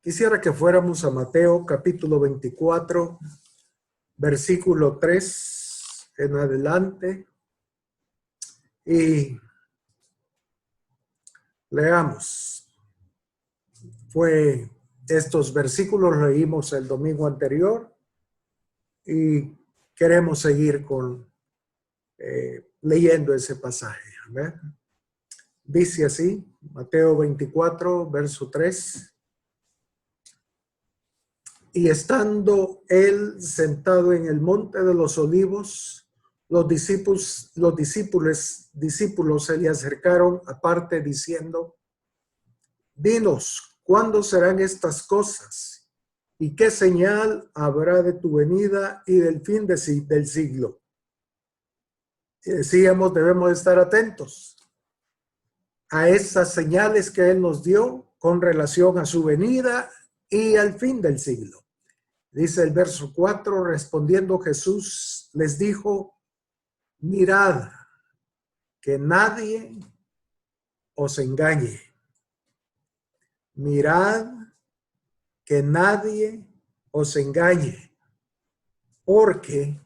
Quisiera que fuéramos a Mateo capítulo 24, versículo 3 en adelante y leamos. Estos versículos leímos el domingo anterior y queremos seguir leyendo ese pasaje. ¿Ve? Dice así, Mateo 24, verso 3. Y estando él sentado en el monte de los olivos, los discípulos se le acercaron aparte diciendo: Dinos, ¿cuándo serán estas cosas? ¿Y qué señal habrá de tu venida y del fin del siglo? Y decíamos, debemos estar atentos a esas señales que él nos dio con relación a su venida y al fin del siglo. Dice el verso 4, respondiendo Jesús les dijo: mirad que nadie os engañe. Mirad que nadie os engañe, porque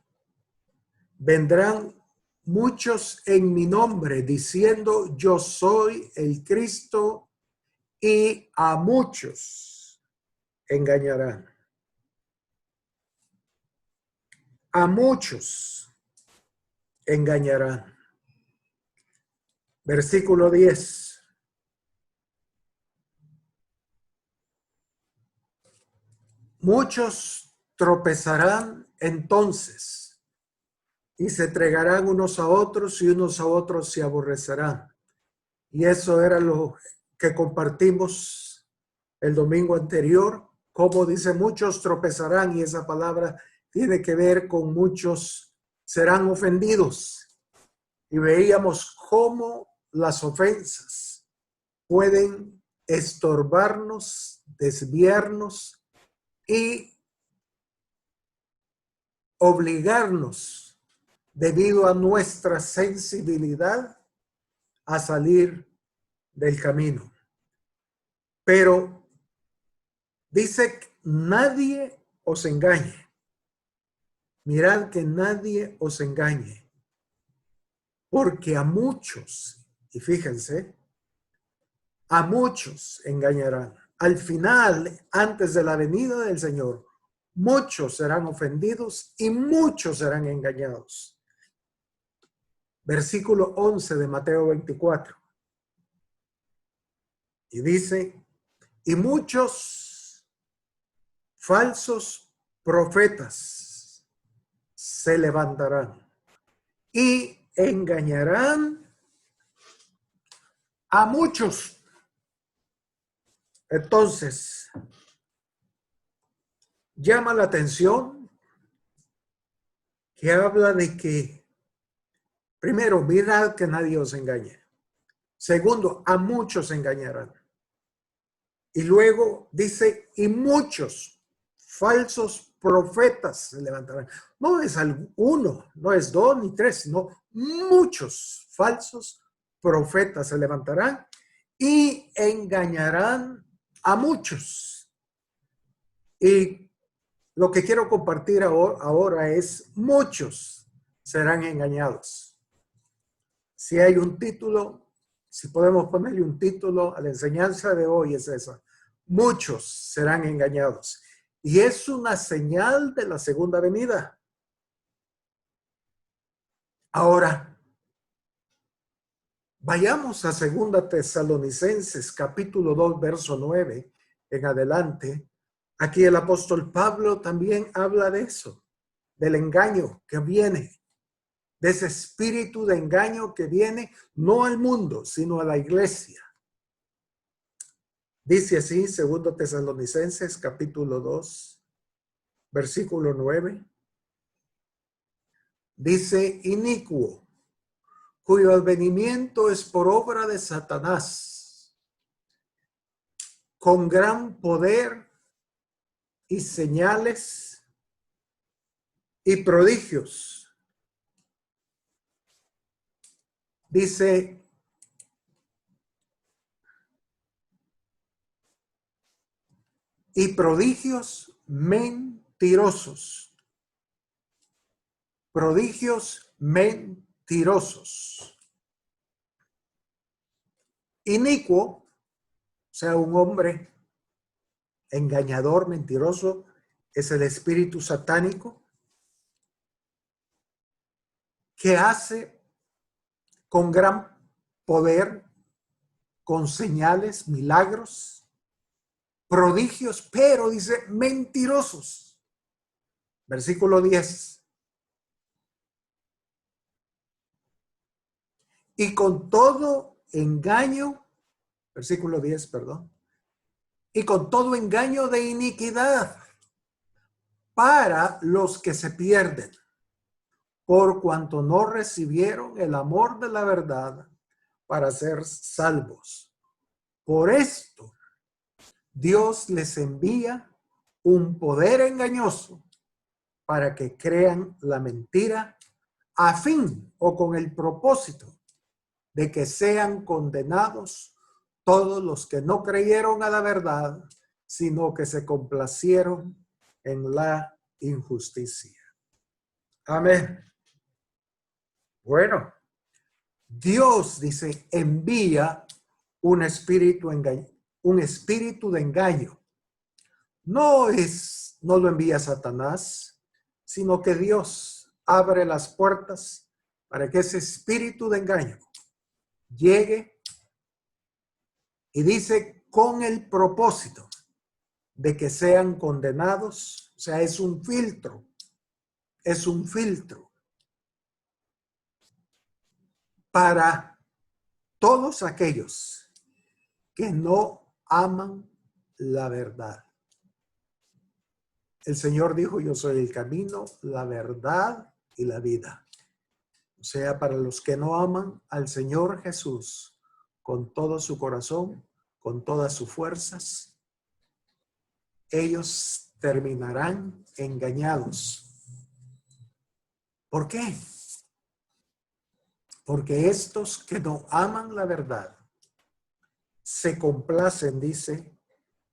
vendrán muchos en mi nombre diciendo: yo soy el Cristo, y a muchos engañarán. A muchos engañarán. Versículo 10. Muchos tropezarán entonces y se entregarán unos a otros y unos a otros se aborrecerán. Y eso era lo que compartimos el domingo anterior. Como dice, muchos tropezarán, y esa palabra tiene que ver con muchos serán ofendidos. Y veíamos cómo las ofensas pueden estorbarnos, desviarnos y obligarnos, debido a nuestra sensibilidad, a salir del camino. Pero dice: nadie os engañe. Mirad que nadie os engañe, porque a muchos, y fíjense, a muchos engañarán. Al final, antes de la venida del Señor, muchos serán ofendidos y muchos serán engañados. Versículo 11 de Mateo 24. Y dice: y muchos falsos profetas se levantarán y engañarán a muchos. Entonces, llama la atención que habla de que, primero, mirad que nadie os engañe. Segundo, a muchos engañarán. Y luego dice: y muchos falsos profetas se levantarán. No es uno, no es dos ni tres, sino muchos falsos profetas se levantarán y engañarán a muchos. Y lo que quiero compartir ahora es: muchos serán engañados. Si hay un título, si podemos ponerle un título a la enseñanza de hoy, es esa: muchos serán engañados. Y es una señal de la segunda venida. Ahora, vayamos a 2 Tesalonicenses, capítulo 2, verso 9 en adelante. Aquí el apóstol Pablo también habla de eso, del engaño que viene, de ese espíritu de engaño que viene no al mundo, sino a la iglesia. Dice así, 2 Tesalonicenses, capítulo 2, versículo 9. Dice: inicuo, cuyo advenimiento es por obra de Satanás, con gran poder y señales y prodigios. Dice: y prodigios mentirosos. Prodigios mentirosos. Inicuo, o sea, un hombre engañador, mentiroso, es el espíritu satánico que hace con gran poder, con señales, milagros, prodigios, pero dice mentirosos. Versículo 10. Y con todo engaño, versículo 10, perdón, y con todo engaño de iniquidad para los que se pierden, por cuanto no recibieron el amor de la verdad para ser salvos. Por esto, Dios les envía un poder engañoso para que crean la mentira a fin o con el propósito de que sean condenados todos los que no creyeron a la verdad, sino que se complacieron en la injusticia. Amén. Bueno, Dios dice, envía un espíritu de engaño. No lo envía Satanás, sino que Dios abre las puertas para que ese espíritu de engaño llegue y dice con el propósito de que sean condenados. O sea, es un filtro para todos aquellos que no aman la verdad. El Señor dijo, yo soy el camino, la verdad y la vida. O sea, para los que no aman al Señor Jesús con todo su corazón, con todas sus fuerzas, ellos terminarán engañados. ¿Por qué? Porque estos que no aman la verdad se complacen, dice,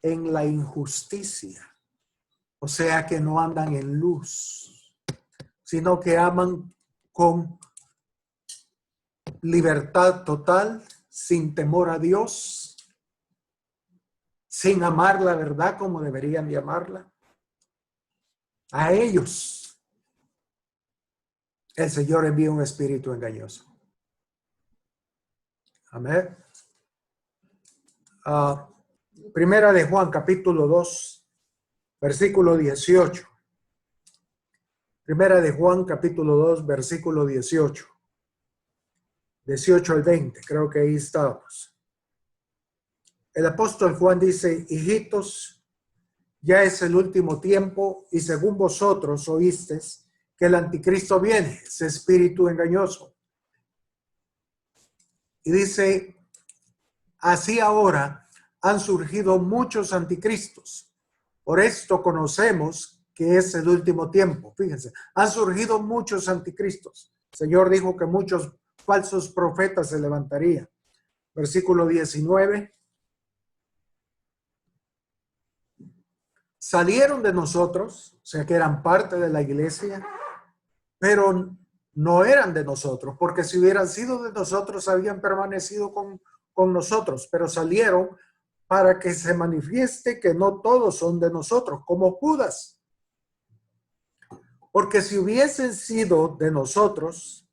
en la injusticia. O sea que no andan en luz, sino que aman con libertad total, sin temor a Dios, sin amar la verdad como deberían de amarla. A ellos el Señor envía un espíritu engañoso. Amén. Primera de Juan, capítulo 2, versículo 18. Primera de Juan, capítulo 2, versículo 18. 18 al 20, creo que ahí estamos. El apóstol Juan dice, hijitos, ya es el último tiempo y según vosotros oísteis que el anticristo viene, ese espíritu engañoso. Y dice, así ahora han surgido muchos anticristos. Por esto conocemos que es el último tiempo. Fíjense, han surgido muchos anticristos. El Señor dijo que muchos falsos profetas se levantarían. Versículo 19. Salieron de nosotros, o sea que eran parte de la iglesia, pero no eran de nosotros, porque si hubieran sido de nosotros, habían permanecido con nosotros, pero salieron para que se manifieste que no todos son de nosotros, como Judas. Porque si hubiesen sido de nosotros,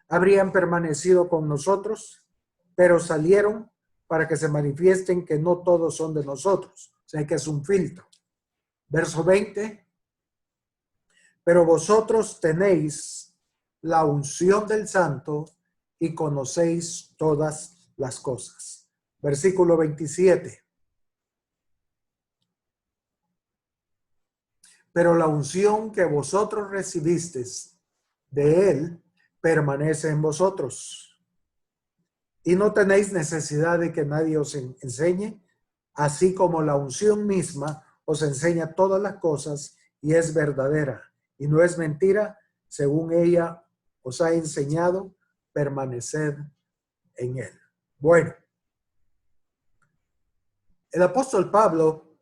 habrían permanecido con nosotros, pero salieron para que se manifiesten que no todos son de nosotros. O sea que es un filtro. Verso 20. Pero vosotros tenéis la unción del Santo y conocéis todas las cosas. Versículo 27. Pero la unción que vosotros recibisteis de él permanece en vosotros. Y no tenéis necesidad de que nadie os enseñe, así como la unción misma os enseña todas las cosas y es verdadera. Y no es mentira, según ella os ha enseñado, permaneced en él. Bueno, el apóstol Pablo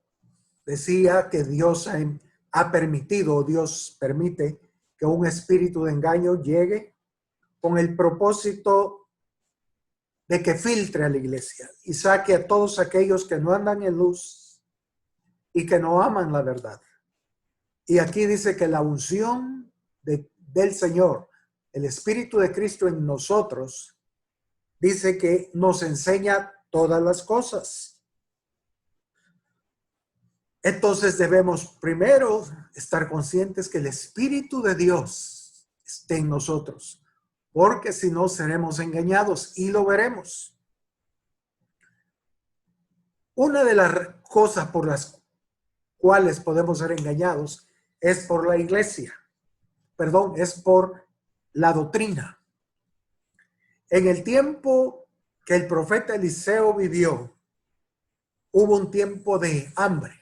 decía que Dios ha permitido, Dios permite que un espíritu de engaño llegue con el propósito de que filtre a la iglesia y saque a todos aquellos que no andan en luz y que no aman la verdad. Y aquí dice que la unción del Señor, el Espíritu de Cristo en nosotros, dice que nos enseña todas las cosas. Entonces debemos primero estar conscientes que el Espíritu de Dios esté en nosotros, porque si no seremos engañados y lo veremos. Una de las cosas por las cuales podemos ser engañados es por la iglesia. Perdón, es por la doctrina. En el tiempo que el profeta Eliseo vivió, hubo un tiempo de hambre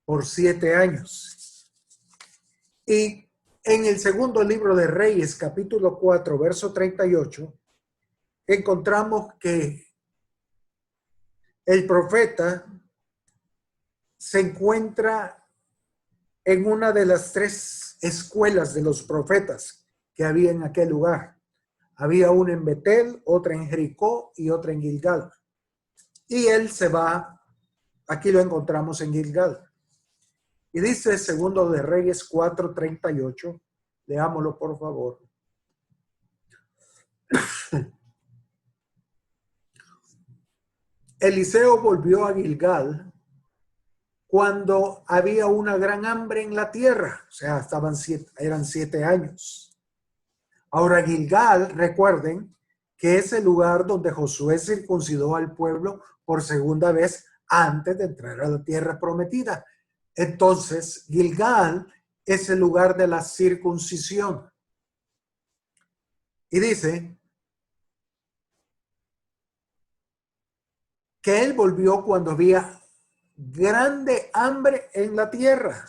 por 7 años. Y en el segundo libro de Reyes, capítulo 4, verso 38, encontramos que el profeta se encuentra en una de las 3 escuelas de los profetas que había en aquel lugar. Había una en Betel, otra en Jericó y otra en Gilgal. Y él se va, aquí lo encontramos en Gilgal. Y dice segundo de Reyes 4:38, leámoslo por favor. Eliseo volvió a Gilgal cuando había una gran hambre en la tierra, o sea, eran 7 años. Ahora Gilgal, recuerden que es el lugar donde Josué circuncidó al pueblo por segunda vez antes de entrar a la tierra prometida. Entonces, Gilgal es el lugar de la circuncisión. Y dice que él volvió cuando había grande hambre en la tierra.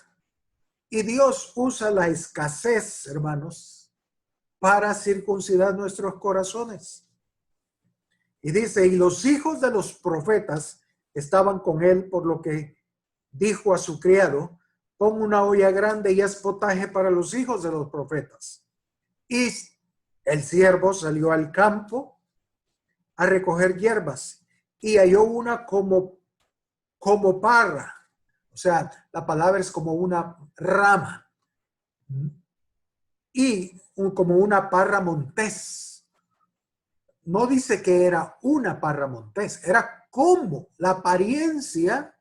Y Dios usa la escasez, hermanos, para circuncidar nuestros corazones. Y dice, y los hijos de los profetas estaban con él, por lo que dijo a su criado, pon una olla grande y haz potaje para los hijos de los profetas. Y el siervo salió al campo a recoger hierbas y halló una como parra. O sea, la palabra es como una rama. Y como una parra montés. No dice que era una parra montés, era como la apariencia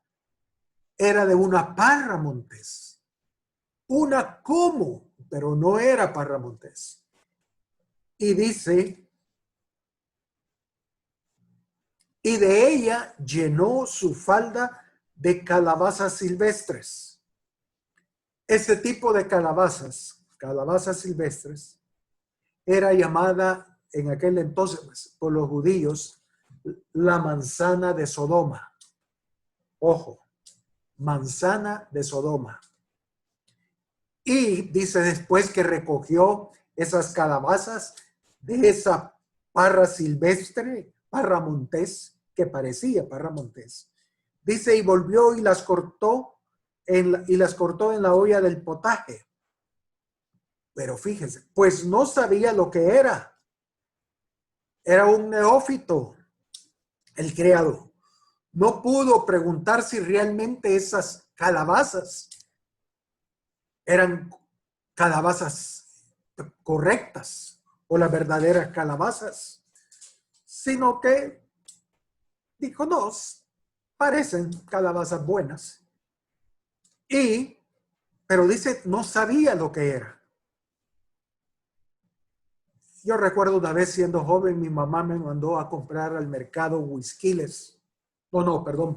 era de una parra montés. Una como, pero no era parra montés. Y dice, y de ella llenó su falda de calabazas silvestres. Ese tipo de calabazas silvestres, era llamada en aquel entonces por los judíos la manzana de Sodoma. Ojo, manzana de Sodoma. Y dice después que recogió esas calabazas de esa parra silvestre, parra montés, que parecía parra montés. Dice, y volvió y las cortó en la olla del potaje. Pero fíjense, pues no sabía lo que era. Era un neófito, el criado. No pudo preguntar si realmente esas calabazas eran calabazas correctas o las verdaderas calabazas, sino que dijo, no, parecen calabazas buenas. Pero dice, no sabía lo que era. Yo recuerdo una vez siendo joven, mi mamá me mandó a comprar al mercado huisquiles,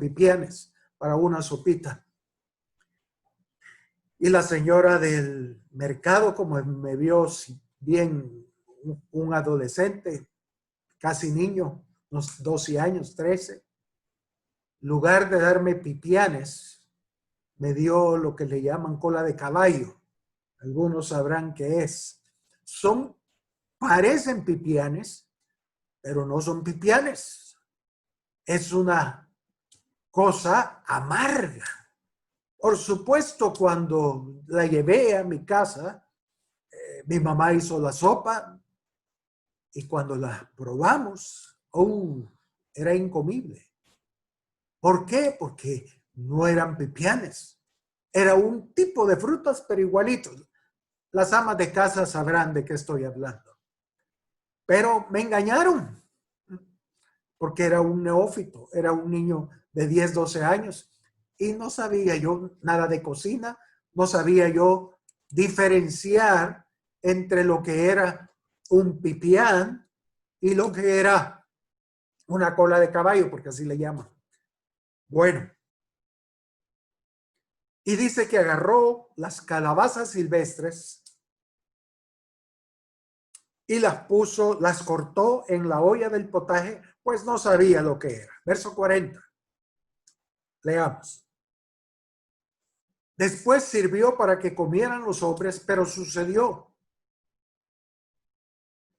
pipianes para una sopita. Y la señora del mercado, como me vio bien un adolescente, casi niño, unos 12 años, 13, en lugar de darme pipianes, me dio lo que le llaman cola de caballo. Algunos sabrán qué es. Parecen pipianes, pero no son pipianes. Es una cosa amarga. Por supuesto, cuando la llevé a mi casa, mi mamá hizo la sopa y cuando la probamos, era incomible. ¿Por qué? Porque no eran pipianes. Era un tipo de frutas, pero igualitos. Las amas de casa sabrán de qué estoy hablando. Pero me engañaron, porque era un neófito, era un niño de 10, 12 años. Y no sabía yo nada de cocina, no sabía yo diferenciar entre lo que era un pipián y lo que era una cola de caballo, porque así le llaman. Bueno, y dice que agarró las calabazas silvestres y las puso, las cortó en la olla del potaje, pues no sabía lo que era. Verso 40. Leamos. Después sirvió para que comieran los hombres, pero sucedió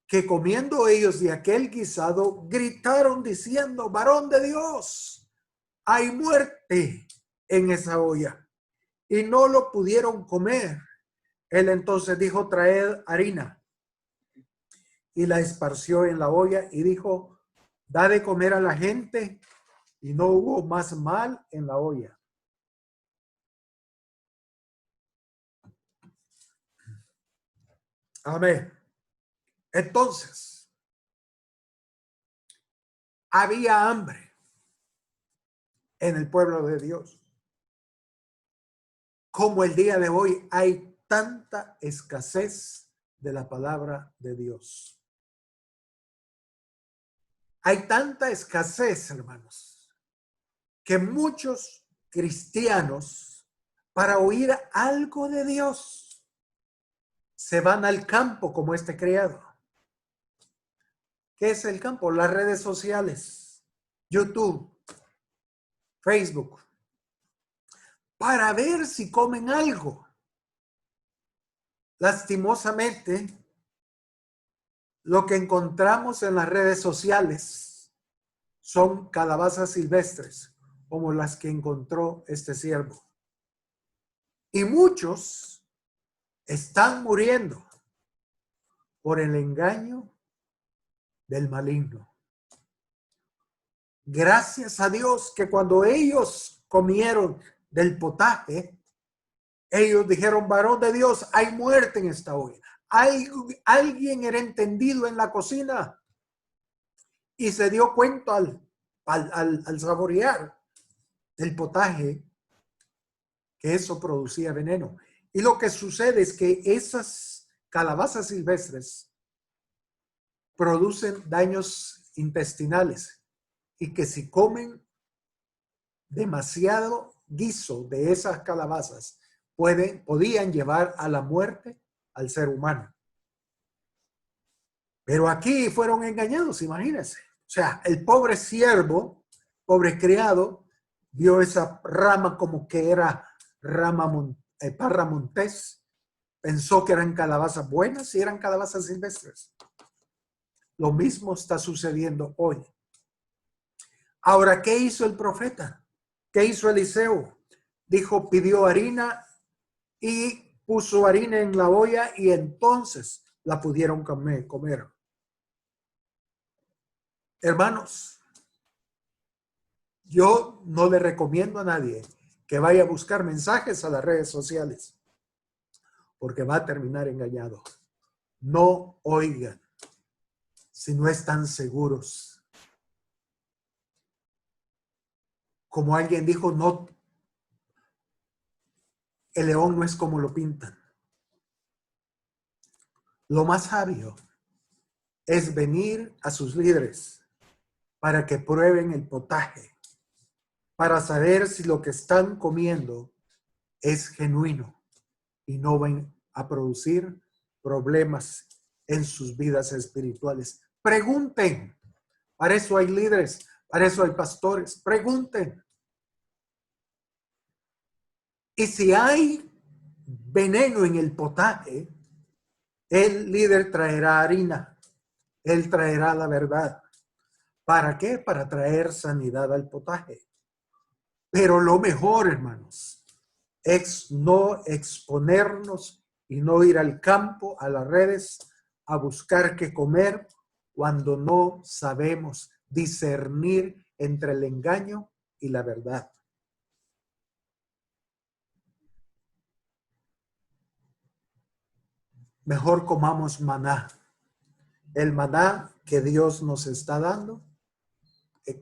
que comiendo ellos de aquel guisado, gritaron diciendo, varón de Dios, hay muerte en esa olla. Y no lo pudieron comer. Él entonces dijo, traed harina. Y la esparció en la olla y dijo, da de comer a la gente. Y no hubo más mal en la olla. Amén. Entonces, había hambre en el pueblo de Dios. Como el día de hoy hay tanta escasez de la palabra de Dios. Hay tanta escasez, hermanos, que muchos cristianos, para oír algo de Dios, se van al campo como este criado. ¿Qué es el campo? Las redes sociales, YouTube, Facebook, para ver si comen algo. Lastimosamente, lo que encontramos en las redes sociales son calabazas silvestres, como las que encontró este siervo. Y muchos están muriendo por el engaño del maligno. Gracias a Dios que cuando ellos comieron del potaje, ellos dijeron, varón de Dios, hay muerte en esta olla. Alguien era entendido en la cocina y se dio cuenta al saborear el potaje que eso producía veneno. Y lo que sucede es que esas calabazas silvestres producen daños intestinales y que si comen demasiado guiso de esas calabazas podían llevar a la muerte al ser humano. Pero aquí fueron engañados, imagínense. O sea, el pobre siervo, pobre criado, vio esa rama como que era parra montés, pensó que eran calabazas buenas y eran calabazas silvestres. Lo mismo está sucediendo hoy. Ahora, ¿qué hizo el profeta? ¿Qué hizo Eliseo? Dijo, pidió harina y puso harina en la olla y entonces la pudieron comer. Hermanos, yo no le recomiendo a nadie que vaya a buscar mensajes a las redes sociales, porque va a terminar engañado. No oigan si no están seguros. Como alguien dijo, no, el león no es como lo pintan. Lo más sabio es venir a sus líderes para que prueben el potaje, para saber si lo que están comiendo es genuino y no van a producir problemas en sus vidas espirituales. Pregunten. Para eso hay líderes, para eso hay pastores. Pregunten. Y si hay veneno en el potaje, el líder traerá harina. Él traerá la verdad. ¿Para qué? Para traer sanidad al potaje. Pero lo mejor, hermanos, es no exponernos y no ir al campo, a las redes, a buscar qué comer cuando no sabemos discernir entre el engaño y la verdad. Mejor comamos maná. El maná que Dios nos está dando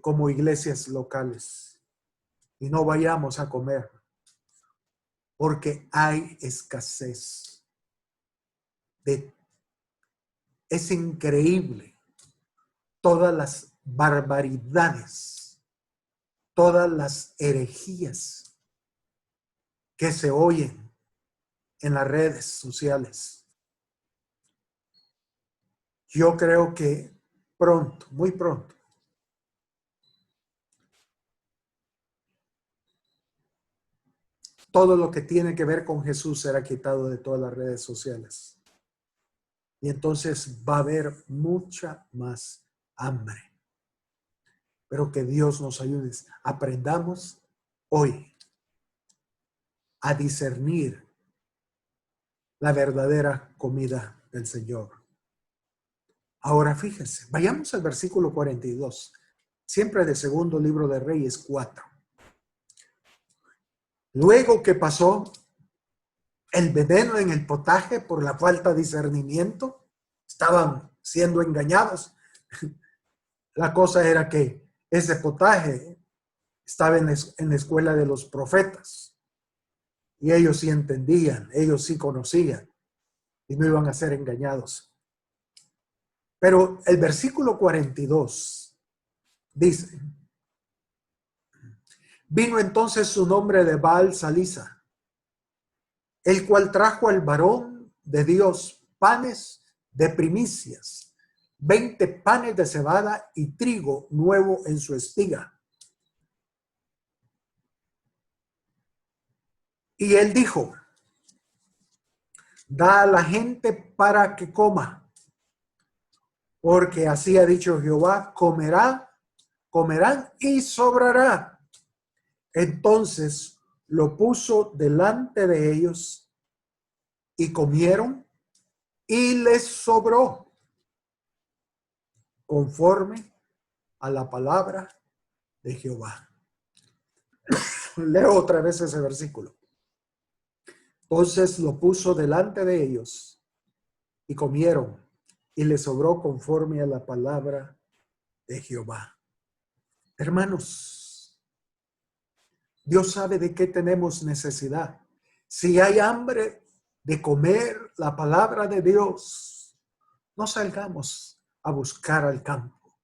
como iglesias locales. Y no vayamos a comer porque hay escasez. Es increíble todas las barbaridades, todas las herejías que se oyen en las redes sociales. Yo creo que pronto, muy pronto, todo lo que tiene que ver con Jesús será quitado de todas las redes sociales. Y entonces va a haber mucha más hambre. Pero que Dios nos ayude. Aprendamos hoy a discernir la verdadera comida del Señor. Ahora fíjense, vayamos al versículo 42, siempre de segundo libro de Reyes 4. Luego que pasó el veneno en el potaje por la falta de discernimiento, estaban siendo engañados. La cosa era que ese potaje estaba en la escuela de los profetas y ellos sí entendían, ellos sí conocían y no iban a ser engañados. Pero el versículo 42 dice: vino entonces su nombre de Baal Salisa, el cual trajo al varón de Dios panes de primicias, 20 panes de cebada y trigo nuevo en su espiga. Y él dijo: da a la gente para que coma, porque así ha dicho Jehová, comerán y sobrará. Entonces lo puso delante de ellos y comieron y les sobró conforme a la palabra de Jehová. Leo otra vez ese versículo. Entonces lo puso delante de ellos y comieron y les sobró conforme a la palabra de Jehová. Hermanos, Dios sabe de qué tenemos necesidad. Si hay hambre de comer la palabra de Dios, no salgamos a buscar al campo.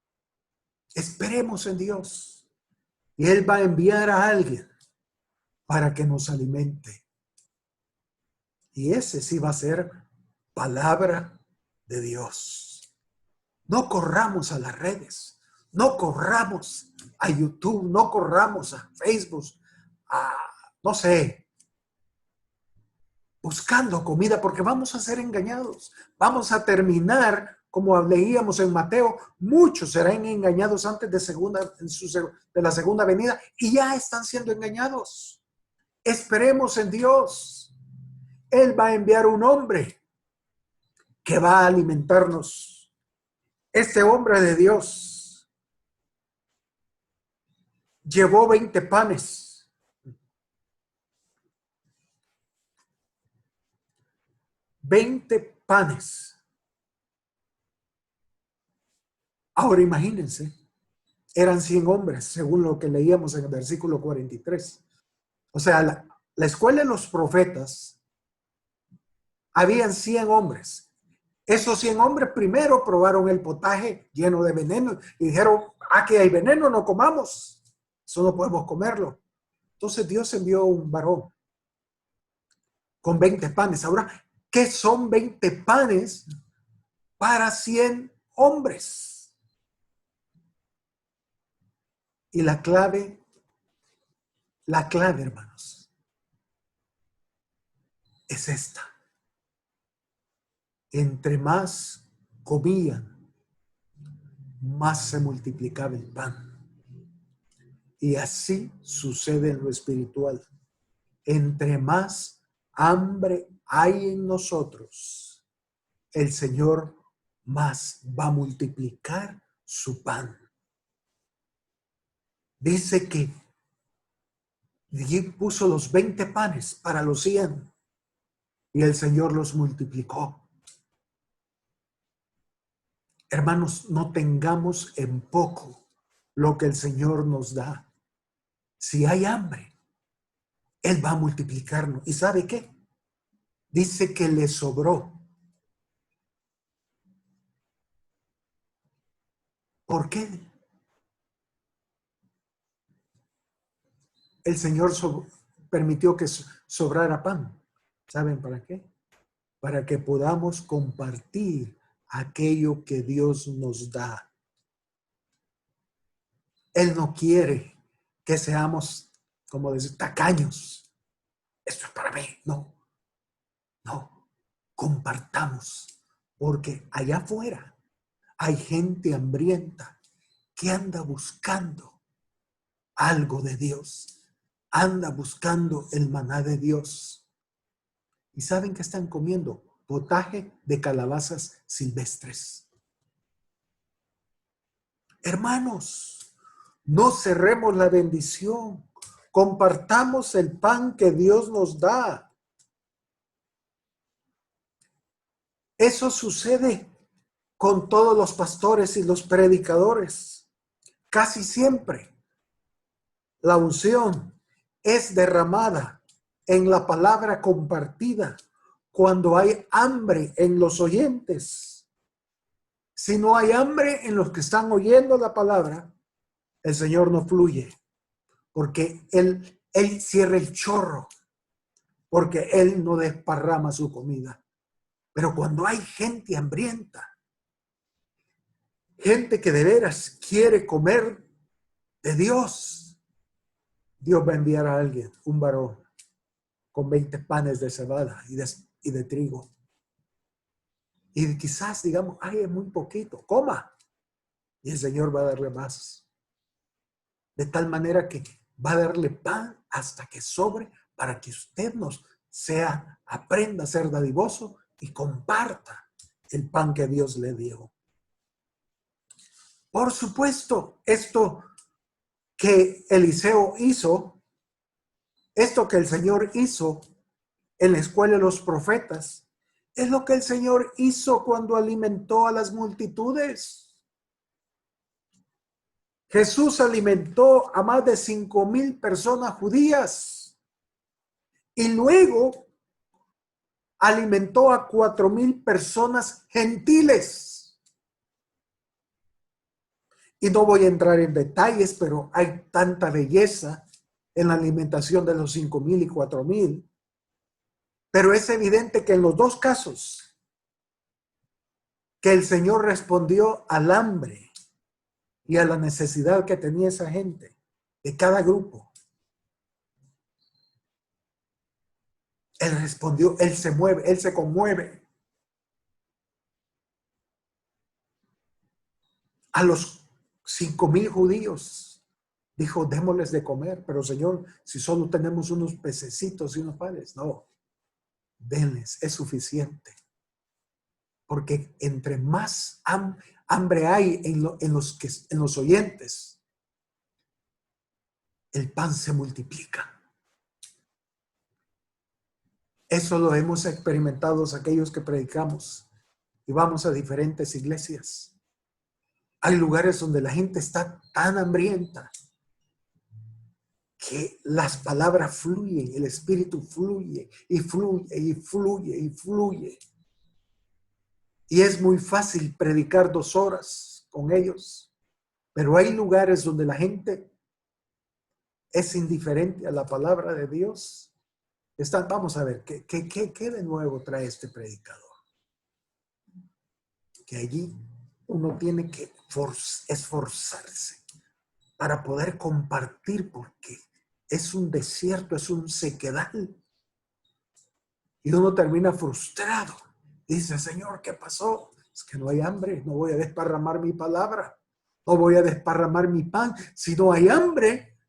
Esperemos en Dios y Él va a enviar a alguien para que nos alimente. Y ese sí va a ser palabra de Dios. No corramos a las redes, no corramos a YouTube, no corramos a Facebook, no sé, buscando comida, porque vamos a ser engañados. Vamos a terminar, como leíamos en Mateo, muchos serán engañados antes de la segunda venida y ya están siendo engañados. Esperemos en Dios. Él va a enviar un hombre que va a alimentarnos. Este hombre de Dios llevó 20 panes. 20 panes. Ahora imagínense, eran 100 hombres, según lo que leíamos en el versículo 43. O sea, la escuela de los profetas, habían 100 hombres. Esos 100 hombres primero probaron el potaje lleno de veneno y dijeron: aquí hay veneno, no comamos. Eso no podemos comerlo. Entonces Dios envió un varón con 20 panes. Ahora, ¿qué son 20 panes para 100 hombres? Y la clave, hermanos, es esta. Entre más comían, más se multiplicaba el pan. Y así sucede en lo espiritual. entre más hambre hay en nosotros, el Señor más va a multiplicar su pan. Dice que puso los 20 panes para los 100 y el Señor los multiplicó. Hermanos, no tengamos en poco lo que el Señor nos da. Si hay hambre, Él va a multiplicarnos. ¿Y sabe qué? Dice que le sobró. ¿Por qué? El Señor permitió que sobrara pan. ¿Saben para qué? Para que podamos compartir aquello que Dios nos da. Él no quiere que seamos, como decir, tacaños. Esto es para mí. No, no. Compartamos. Porque allá afuera hay gente hambrienta que anda buscando algo de Dios. Anda buscando el maná de Dios. ¿Y saben qué están comiendo? Potaje de calabazas silvestres. Hermanos, no cerremos la bendición. Compartamos el pan que Dios nos da. Eso sucede con todos los pastores y los predicadores. Casi siempre la unción es derramada en la palabra compartida cuando hay hambre en los oyentes. Si no hay hambre en los que están oyendo la palabra, el Señor no fluye, porque Él cierra el chorro, porque Él no desparrama su comida. Pero cuando hay gente hambrienta, gente que de veras quiere comer de Dios, Dios va a enviar a alguien, un varón, con 20 panes de cebada y de trigo. Y quizás digamos, ay, es muy poquito, coma. Y el Señor va a darle más. De tal manera que va a darle pan hasta que sobre para que usted aprenda a ser dadivoso y comparta el pan que Dios le dio. Por supuesto, esto que Eliseo hizo, esto que el Señor hizo en la escuela de los profetas, es lo que el Señor hizo cuando alimentó a las multitudes. Jesús alimentó a más de 5,000 personas judías y luego alimentó a 4,000 personas gentiles. Y no voy a entrar en detalles, pero hay tanta belleza en la alimentación de los 5,000 y 4,000. Pero es evidente que en los dos casos, que el Señor respondió al hambre y a la necesidad que tenía esa gente de cada grupo. Él respondió, Él se mueve, Él se conmueve. A los 5,000 judíos dijo, démosles de comer, pero Señor, si solo tenemos unos pececitos y unos panes, no, denles, es suficiente. Porque entre más hambre hay en los oyentes, el pan se multiplica. Eso lo hemos experimentado aquellos que predicamos y vamos a diferentes iglesias. Hay lugares donde la gente está tan hambrienta que las palabras fluyen, el espíritu fluye y fluye y fluye y fluye. Y es muy fácil predicar 2 horas con ellos, pero hay lugares donde la gente es indiferente a la palabra de Dios. Vamos a ver, ¿qué de nuevo trae este predicador? Que allí uno tiene que esforzarse para poder compartir, porque es un desierto, es un sequedal. Y uno termina frustrado. Dice, Señor, ¿qué pasó? Es que no hay hambre, no voy a desparramar mi palabra, no voy a desparramar mi pan. Si no hay hambre,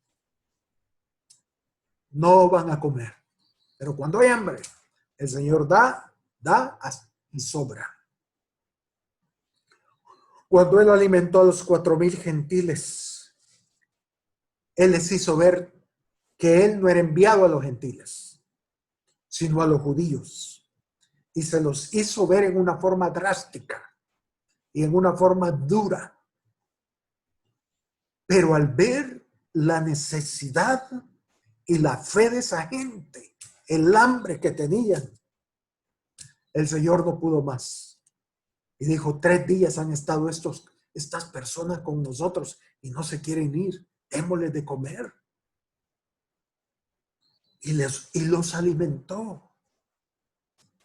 no van a comer. Pero cuando hay hambre, el Señor da y sobra. Cuando Él alimentó a los 4,000 gentiles, Él les hizo ver que Él no era enviado a los gentiles, sino a los judíos. Y se los hizo ver en una forma drástica y en una forma dura. Pero al ver la necesidad y la fe de esa gente, el hambre que tenían, el Señor no pudo más. Y dijo, 3 días han estado estas personas con nosotros y no se quieren ir. Démosles de comer. Y los alimentó.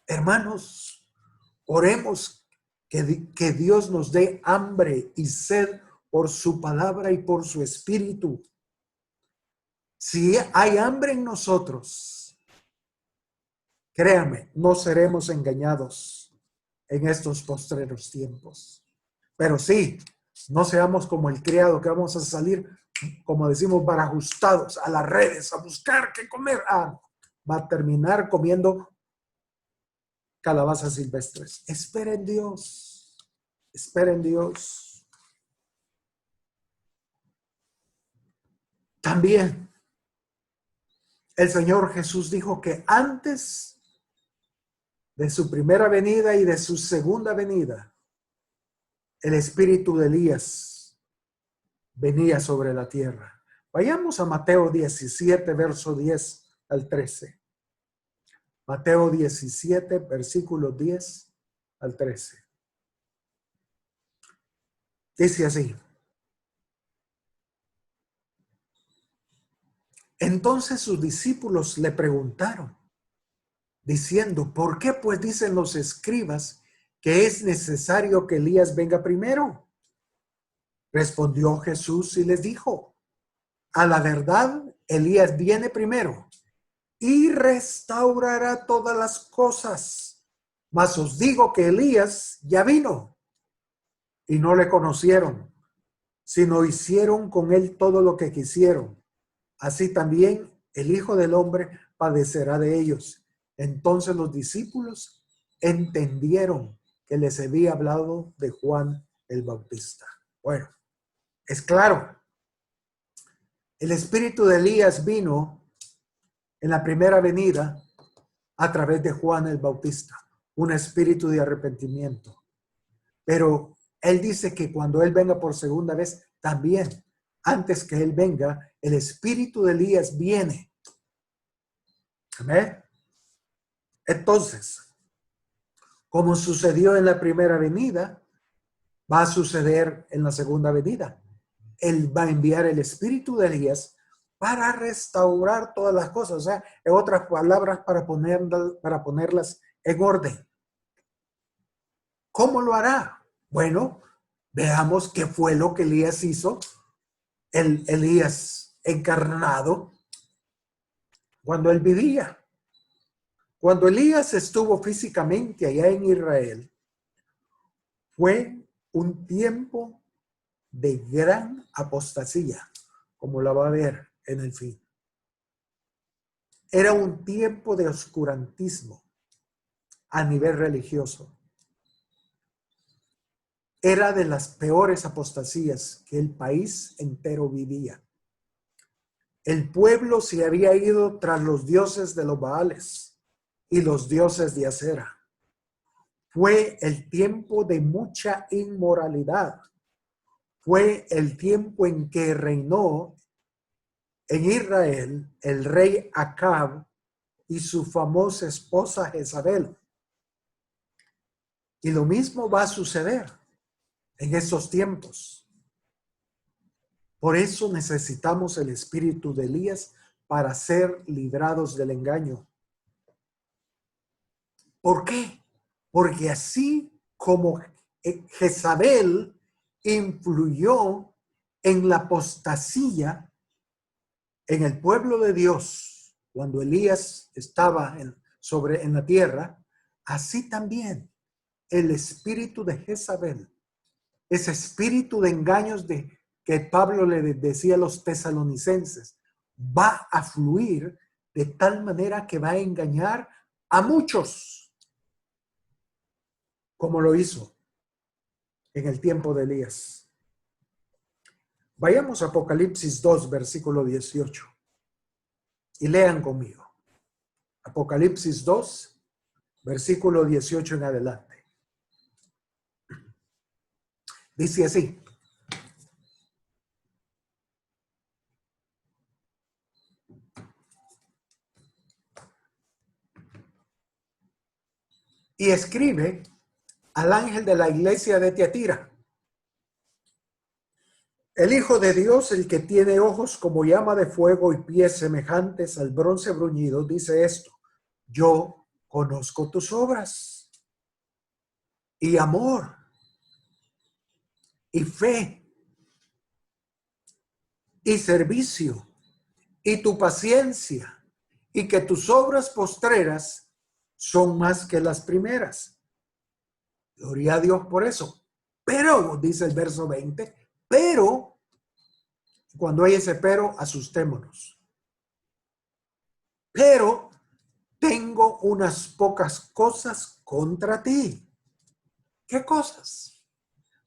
Hermanos, oremos que Dios nos dé hambre y sed por su palabra y por su espíritu. Si hay hambre en nosotros, créame, no seremos engañados en estos postreros tiempos. Pero sí, no seamos como el criado que vamos a salir, como decimos, barajustados a las redes, a buscar qué comer. Va a terminar comiendo calabazas silvestres. Espera en Dios. Espera en Dios. También el Señor Jesús dijo que antes de su primera venida y de su segunda venida, el espíritu de Elías venía sobre la tierra. Vayamos a Mateo 17, verso 10 al 13. Mateo 17, versículos 10 al 13. Dice así. Entonces sus discípulos le preguntaron, diciendo, ¿por qué pues dicen los escribas que es necesario que Elías venga primero? Respondió Jesús y les dijo, a la verdad, Elías viene primero y restaurará todas las cosas. Mas os digo que Elías ya vino y no le conocieron, sino hicieron con él todo lo que quisieron. Así también el Hijo del Hombre padecerá de ellos. Entonces los discípulos entendieron que les había hablado de Juan el Bautista. Bueno, es claro. El espíritu de Elías vino en la primera venida a través de Juan el Bautista, un espíritu de arrepentimiento. Pero él dice que cuando él venga por segunda vez, también, antes que él venga, el espíritu de Elías viene. Amén. Entonces, como sucedió en la primera venida, va a suceder en la segunda venida. Él va a enviar el espíritu de Elías para restaurar todas las cosas. O sea, en otras palabras, para ponerlas en orden. ¿Cómo lo hará? Bueno, veamos qué fue lo que Elías hizo. El Elías encarnado cuando él vivía. Cuando Elías estuvo físicamente allá en Israel, fue un tiempo de gran apostasía, como la va a ver en el fin. Era un tiempo de oscurantismo a nivel religioso. Era de las peores apostasías que el país entero vivía. El pueblo se había ido tras los dioses de los Baales y los dioses de Acera. Fue el tiempo de mucha inmoralidad. Fue el tiempo en que reinó en Israel el rey Acab y su famosa esposa Jezabel. Y lo mismo va a suceder en estos tiempos. Por eso necesitamos el espíritu de Elías para ser librados del engaño. ¿Por qué? Porque así como Jezabel influyó en la apostasía en el pueblo de Dios cuando Elías estaba en la tierra, así también el espíritu de Jezabel, ese espíritu de engaños que Pablo le decía a los tesalonicenses, va a fluir de tal manera que va a engañar a muchos, como lo hizo en el tiempo de Elías. Vayamos a Apocalipsis 2, versículo 18, y lean conmigo. Apocalipsis 2, versículo 18 en adelante. Dice así: y escribe al ángel de la iglesia de Tiatira, el Hijo de Dios, el que tiene ojos como llama de fuego y pies semejantes al bronce bruñido, dice esto: yo conozco tus obras y amor y fe y servicio y tu paciencia, y que tus obras postreras son más que las primeras. Gloria a Dios por eso. Pero, dice el verso 20, pero, cuando hay ese pero, asustémonos. Pero tengo unas pocas cosas contra ti. ¿Qué cosas?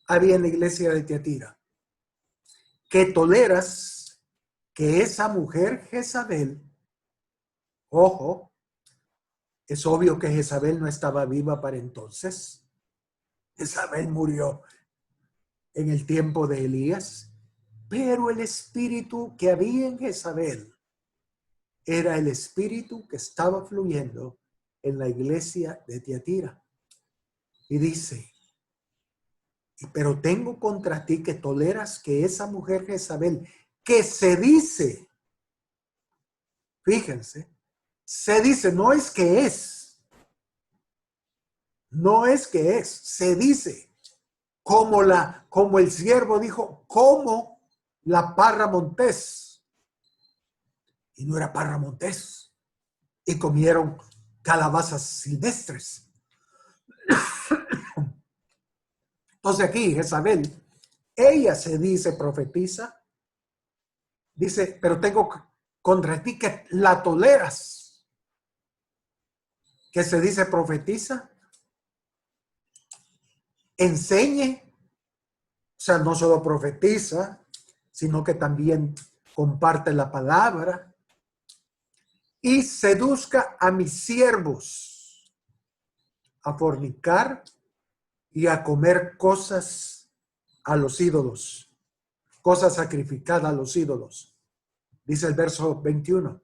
Había en la iglesia de Tiatira: que toleras que esa mujer Jezabel, ojo, es obvio que Jezabel no estaba viva para entonces. Jezabel murió en el tiempo de Elías, pero el espíritu que había en Jezabel era el espíritu que estaba fluyendo en la iglesia de Tiatira. Y dice: pero tengo contra ti que toleras que esa mujer Jezabel, que se dice, fíjense, se dice, no es que es, no es que es, se dice, como el siervo dijo, como la parra montés. Y no era parra montés. Y comieron calabazas silvestres. Entonces aquí Jezabel, ella se dice profetiza, dice, pero tengo contra ti que la toleras, que se dice profetiza, enseñe, o sea, no solo profetiza, sino que también comparte la palabra, y seduzca a mis siervos a fornicar y a comer cosas a los ídolos, cosas sacrificadas a los ídolos. Dice el verso 21.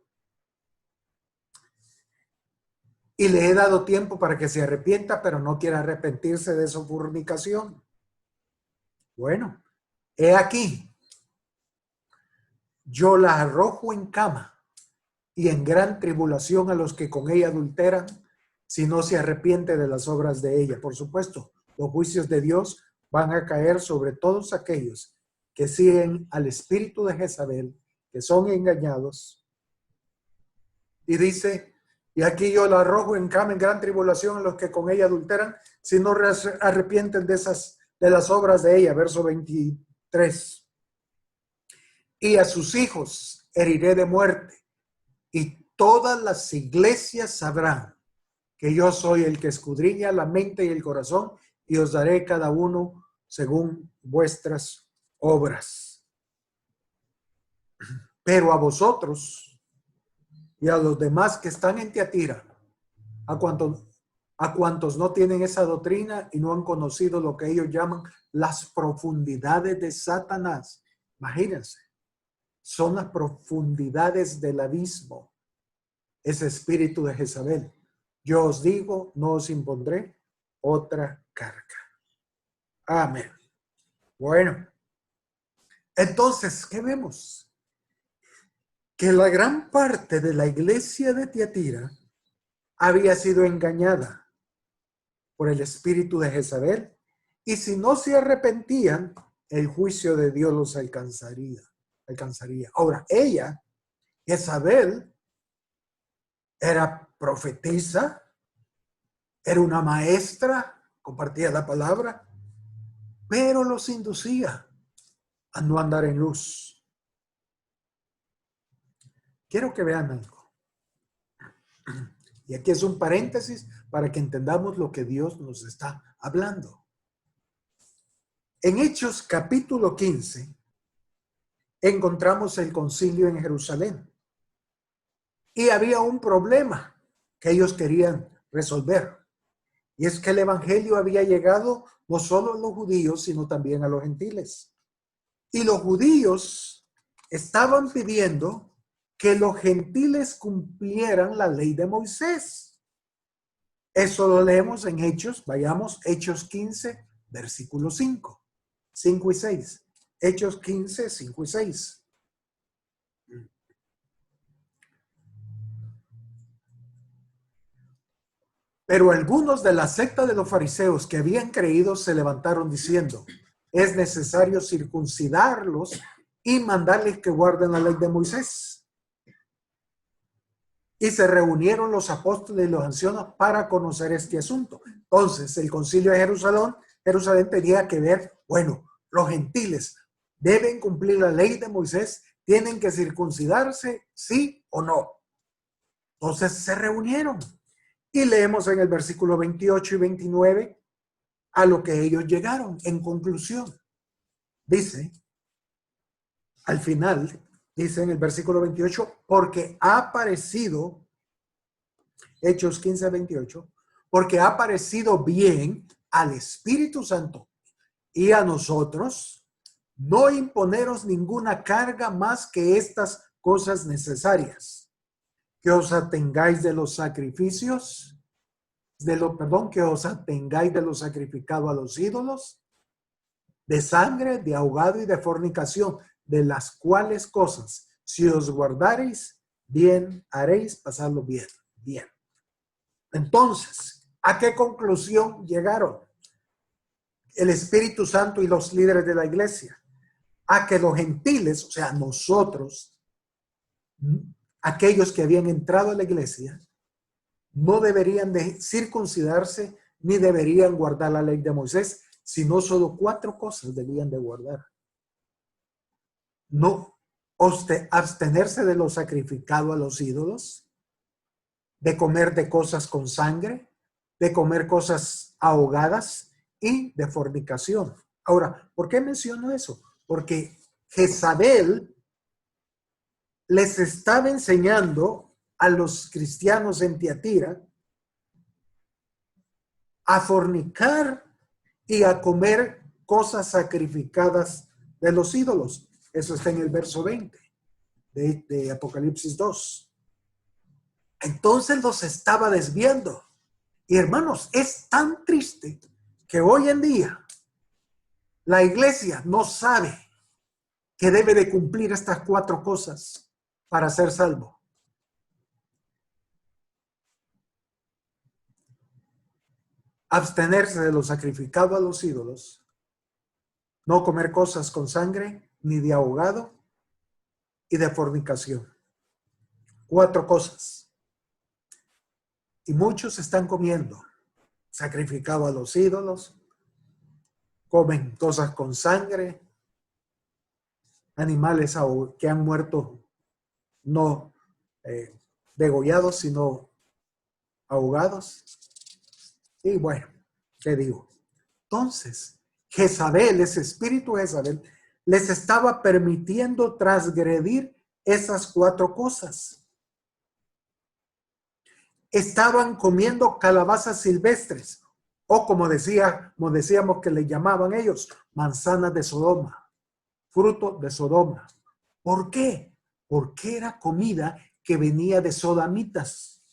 Y le he dado tiempo para que se arrepienta, pero no quiere arrepentirse de su fornicación. Bueno, he aquí, yo la arrojo en cama y en gran tribulación a los que con ella adulteran, si no se arrepiente de las obras de ella. Por supuesto, los juicios de Dios van a caer sobre todos aquellos que siguen al espíritu de Jezabel, que son engañados. Y dice: y aquí yo la arrojo en cama en gran tribulación a los que con ella adulteran, si no arrepienten de las obras de ella. Verso 23. Y a sus hijos heriré de muerte, y todas las iglesias sabrán que yo soy el que escudriña la mente y el corazón, y os daré cada uno según vuestras obras. Pero a vosotros y a los demás que están en Tiatira, a cuantos no tienen esa doctrina y no han conocido lo que ellos llaman las profundidades de Satanás. Imagínense, son las profundidades del abismo, ese espíritu de Jezabel. Yo os digo, no os impondré otra carga. Amén. Bueno, entonces, ¿qué vemos? Que la gran parte de la iglesia de Tiatira había sido engañada por el espíritu de Jezabel, y si no se arrepentían, el juicio de Dios los alcanzaría. Ahora, ella, Jezabel, era profetisa, era una maestra, compartía la palabra, pero los inducía a no andar en luz. Quiero que vean algo. Y aquí es un paréntesis para que entendamos lo que Dios nos está hablando. En Hechos capítulo 15 encontramos el concilio en Jerusalén. Y había un problema que ellos querían resolver. Y es que el evangelio había llegado no solo a los judíos, sino también a los gentiles. Y los judíos estaban pidiendo que los gentiles cumplieran la ley de Moisés. Eso lo leemos en Hechos. Vayamos, Hechos 15, versículo 5 y 6. Hechos 15, 5 y 6. Pero algunos de la secta de los fariseos que habían creído se levantaron diciendo: es necesario circuncidarlos y mandarles que guarden la ley de Moisés. Y se reunieron los apóstoles y los ancianos para conocer este asunto. Entonces, el concilio de Jerusalén tenía que ver, bueno, los gentiles deben cumplir la ley de Moisés, tienen que circuncidarse, sí o no. Entonces se reunieron. Y leemos en el versículo 28 y 29 a lo que ellos llegaron. En conclusión, dice, al final, dice en el versículo 28, porque ha aparecido, Hechos 15, 28, porque ha parecido bien al Espíritu Santo y a nosotros no imponeros ninguna carga más que estas cosas necesarias: que os atengáis de los sacrificios, que os atengáis de lo sacrificado a los ídolos, de sangre, de ahogado y de fornicación, de las cuales cosas, si os guardareis, bien haréis, pasarlo bien, bien. Entonces, ¿a qué conclusión llegaron el Espíritu Santo y los líderes de la iglesia? A que los gentiles, o sea, nosotros, aquellos que habían entrado a la iglesia, no deberían de circuncidarse ni deberían guardar la ley de Moisés, sino solo 4 cosas debían de guardar. No, abstenerse de lo sacrificado a los ídolos, de comer de cosas con sangre, de comer cosas ahogadas y de fornicación. Ahora, ¿por qué menciono eso? Porque Jezabel les estaba enseñando a los cristianos en Tiatira a fornicar y a comer cosas sacrificadas de los ídolos. Eso está en el verso 20 de Apocalipsis 2. Entonces los estaba desviando. Y hermanos, es tan triste que hoy en día la iglesia no sabe que debe de cumplir estas 4 cosas para ser salvo. Abstenerse de lo sacrificado a los ídolos, no comer cosas con sangre, ni de ahogado, y de fornicación. 4 cosas. Y muchos están comiendo sacrificado a los ídolos, comen cosas con sangre, animales que han muerto no degollados, sino ahogados. Y bueno, ¿qué digo? Entonces, Jezabel, ese espíritu de Jezabel, les estaba permitiendo transgredir esas 4 cosas. Estaban comiendo calabazas silvestres, o como decíamos que le llamaban ellos, manzanas de Sodoma, fruto de Sodoma. ¿Por qué? Porque era comida que venía de sodomitas.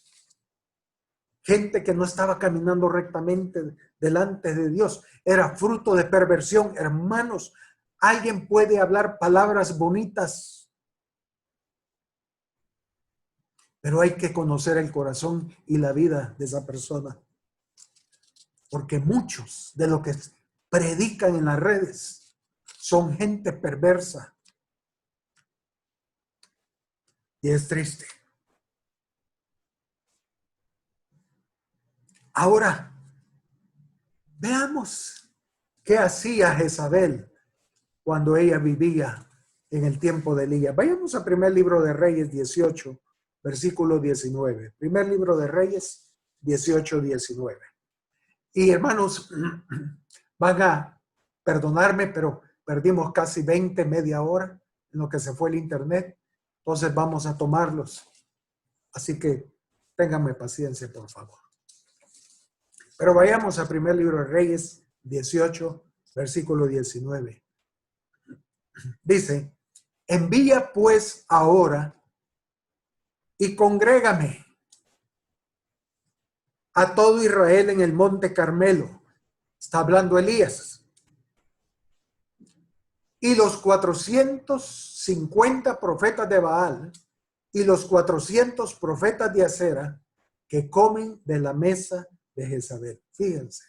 Gente que no estaba caminando rectamente delante de Dios. Era fruto de perversión. Hermanos, alguien puede hablar palabras bonitas, pero hay que conocer el corazón y la vida de esa persona. Porque muchos de los que predican en las redes son gente perversa. Y es triste. Ahora, veamos qué hacía Jezabel cuando ella vivía en el tiempo de Elías. Vayamos al primer libro de Reyes 18, versículo 19. Primer libro de Reyes, 18, 19. Y hermanos, van a perdonarme, pero perdimos casi media hora en lo que se fue el internet. Entonces vamos a tomarlos. Así que ténganme paciencia, por favor. Pero vayamos al primer libro de Reyes, 18, versículo 19. Dice, envía pues ahora y congrégame a todo Israel en el monte Carmelo. Está hablando Elías. Y los 450 profetas de Baal y los 400 profetas de Acera que comen de la mesa de Jezabel. Fíjense.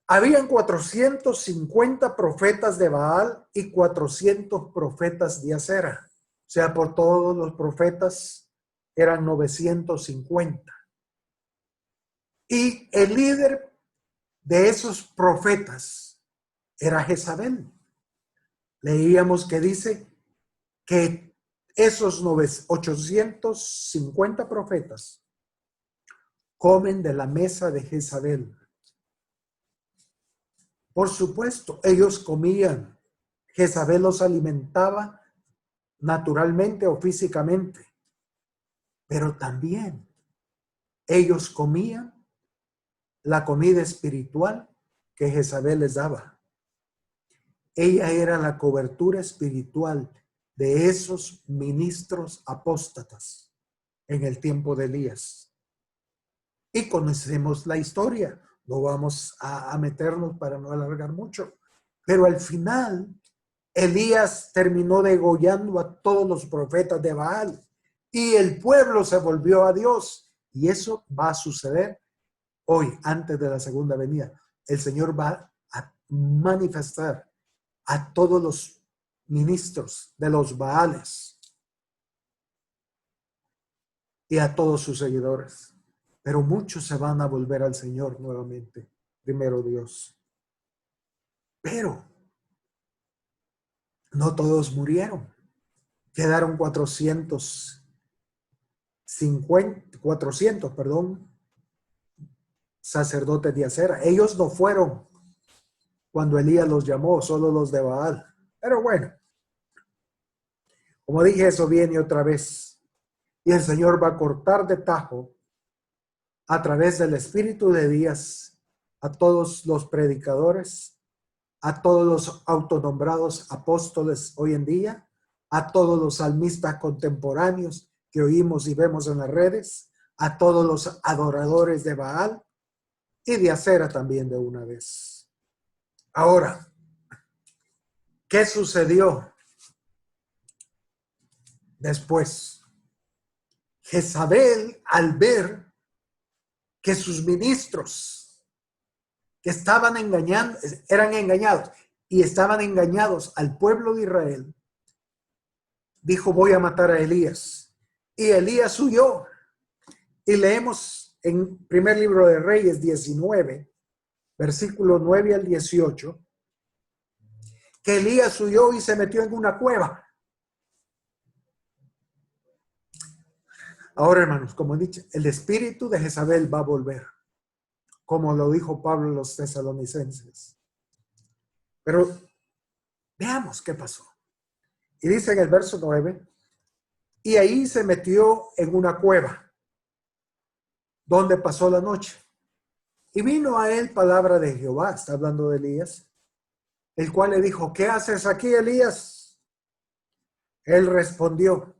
Habían 450 profetas de Baal y 400 profetas de Acera. O sea, por todos los profetas eran 950. Y el líder de esos profetas era Jezabel. Leíamos que dice que esos 850 profetas comen de la mesa de Jezabel. Por supuesto, ellos comían. Jezabel los alimentaba naturalmente o físicamente, pero también ellos comían la comida espiritual que Jezabel les daba. Ella era la cobertura espiritual de esos ministros apóstatas en el tiempo de Elías. Y conocemos la historia. No vamos a meternos para no alargar mucho. Pero al final, Elías terminó degollando a todos los profetas de Baal. Y el pueblo se volvió a Dios. Y eso va a suceder hoy, antes de la segunda venida. El Señor va a manifestar a todos los ministros de los Baales y a todos sus seguidores. Pero muchos se van a volver al Señor nuevamente. Primero Dios. Pero no todos murieron. Quedaron 400 sacerdotes de Acera. Ellos no fueron cuando Elías los llamó, solo los de Baal. Pero bueno, como dije, eso viene otra vez. Y el Señor va a cortar de tajo a través del espíritu de Elías a todos los predicadores, a todos los autonombrados apóstoles hoy en día, a todos los salmistas contemporáneos que oímos y vemos en las redes, a todos los adoradores de Baal y de Acera también de una vez. Ahora, ¿qué sucedió después? Jezabel, al ver que sus ministros que estaban engañando, eran engañados y estaban engañados al pueblo de Israel, dijo, voy a matar a Elías. Y Elías huyó. Y leemos en primer libro de Reyes 19, versículo 9 al 18, que Elías huyó y se metió en una cueva. Ahora, hermanos, como he dicho, el espíritu de Jezabel va a volver, como lo dijo Pablo a los tesalonicenses. Pero veamos qué pasó. Y dice en el verso 9, y ahí se metió en una cueva, donde pasó la noche. Y vino a él palabra de Jehová, está hablando de Elías, el cual le dijo, ¿qué haces aquí, Elías? Él respondió,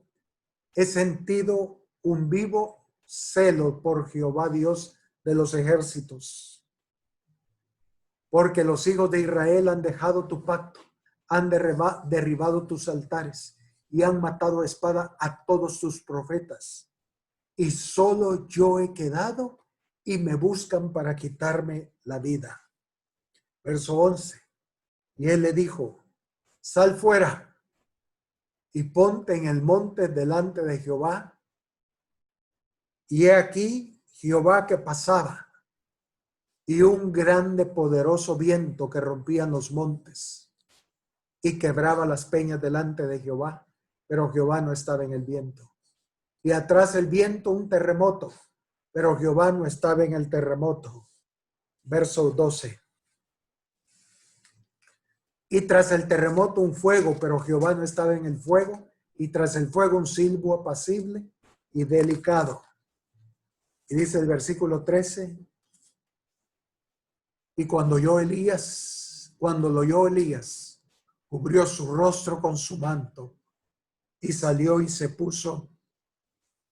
he sentido un vivo celo por Jehová Dios de los ejércitos, porque los hijos de Israel han dejado tu pacto, han derribado tus altares y han matado a espada a todos tus profetas. Y solo yo he quedado y me buscan para quitarme la vida. Verso 11. Y él le dijo, sal fuera y ponte en el monte delante de Jehová. Y he aquí Jehová que pasaba, y un grande poderoso viento que rompía los montes y quebraba las peñas delante de Jehová, pero Jehová no estaba en el viento. y atrás el viento un terremoto, pero Jehová no estaba en el terremoto. Verso 12. Y tras el terremoto un fuego, pero Jehová no estaba en el fuego, y tras el fuego un silbo apacible y delicado. Y dice el versículo 13, y cuando lo oyó Elías, cubrió su rostro con su manto y salió y se puso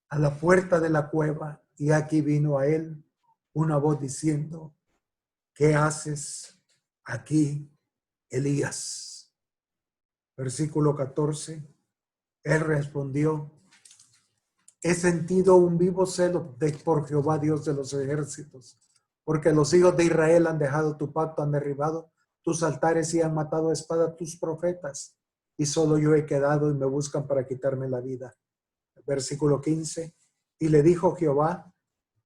a la puerta de la cueva, y aquí vino a él una voz diciendo, ¿qué haces aquí, Elías? Versículo 14, él respondió, he sentido un vivo celo por Jehová Dios de los ejércitos, porque los hijos de Israel han dejado tu pacto, han derribado tus altares y han matado a espada tus profetas, y solo yo he quedado y me buscan para quitarme la vida. Versículo 15, y le dijo Jehová,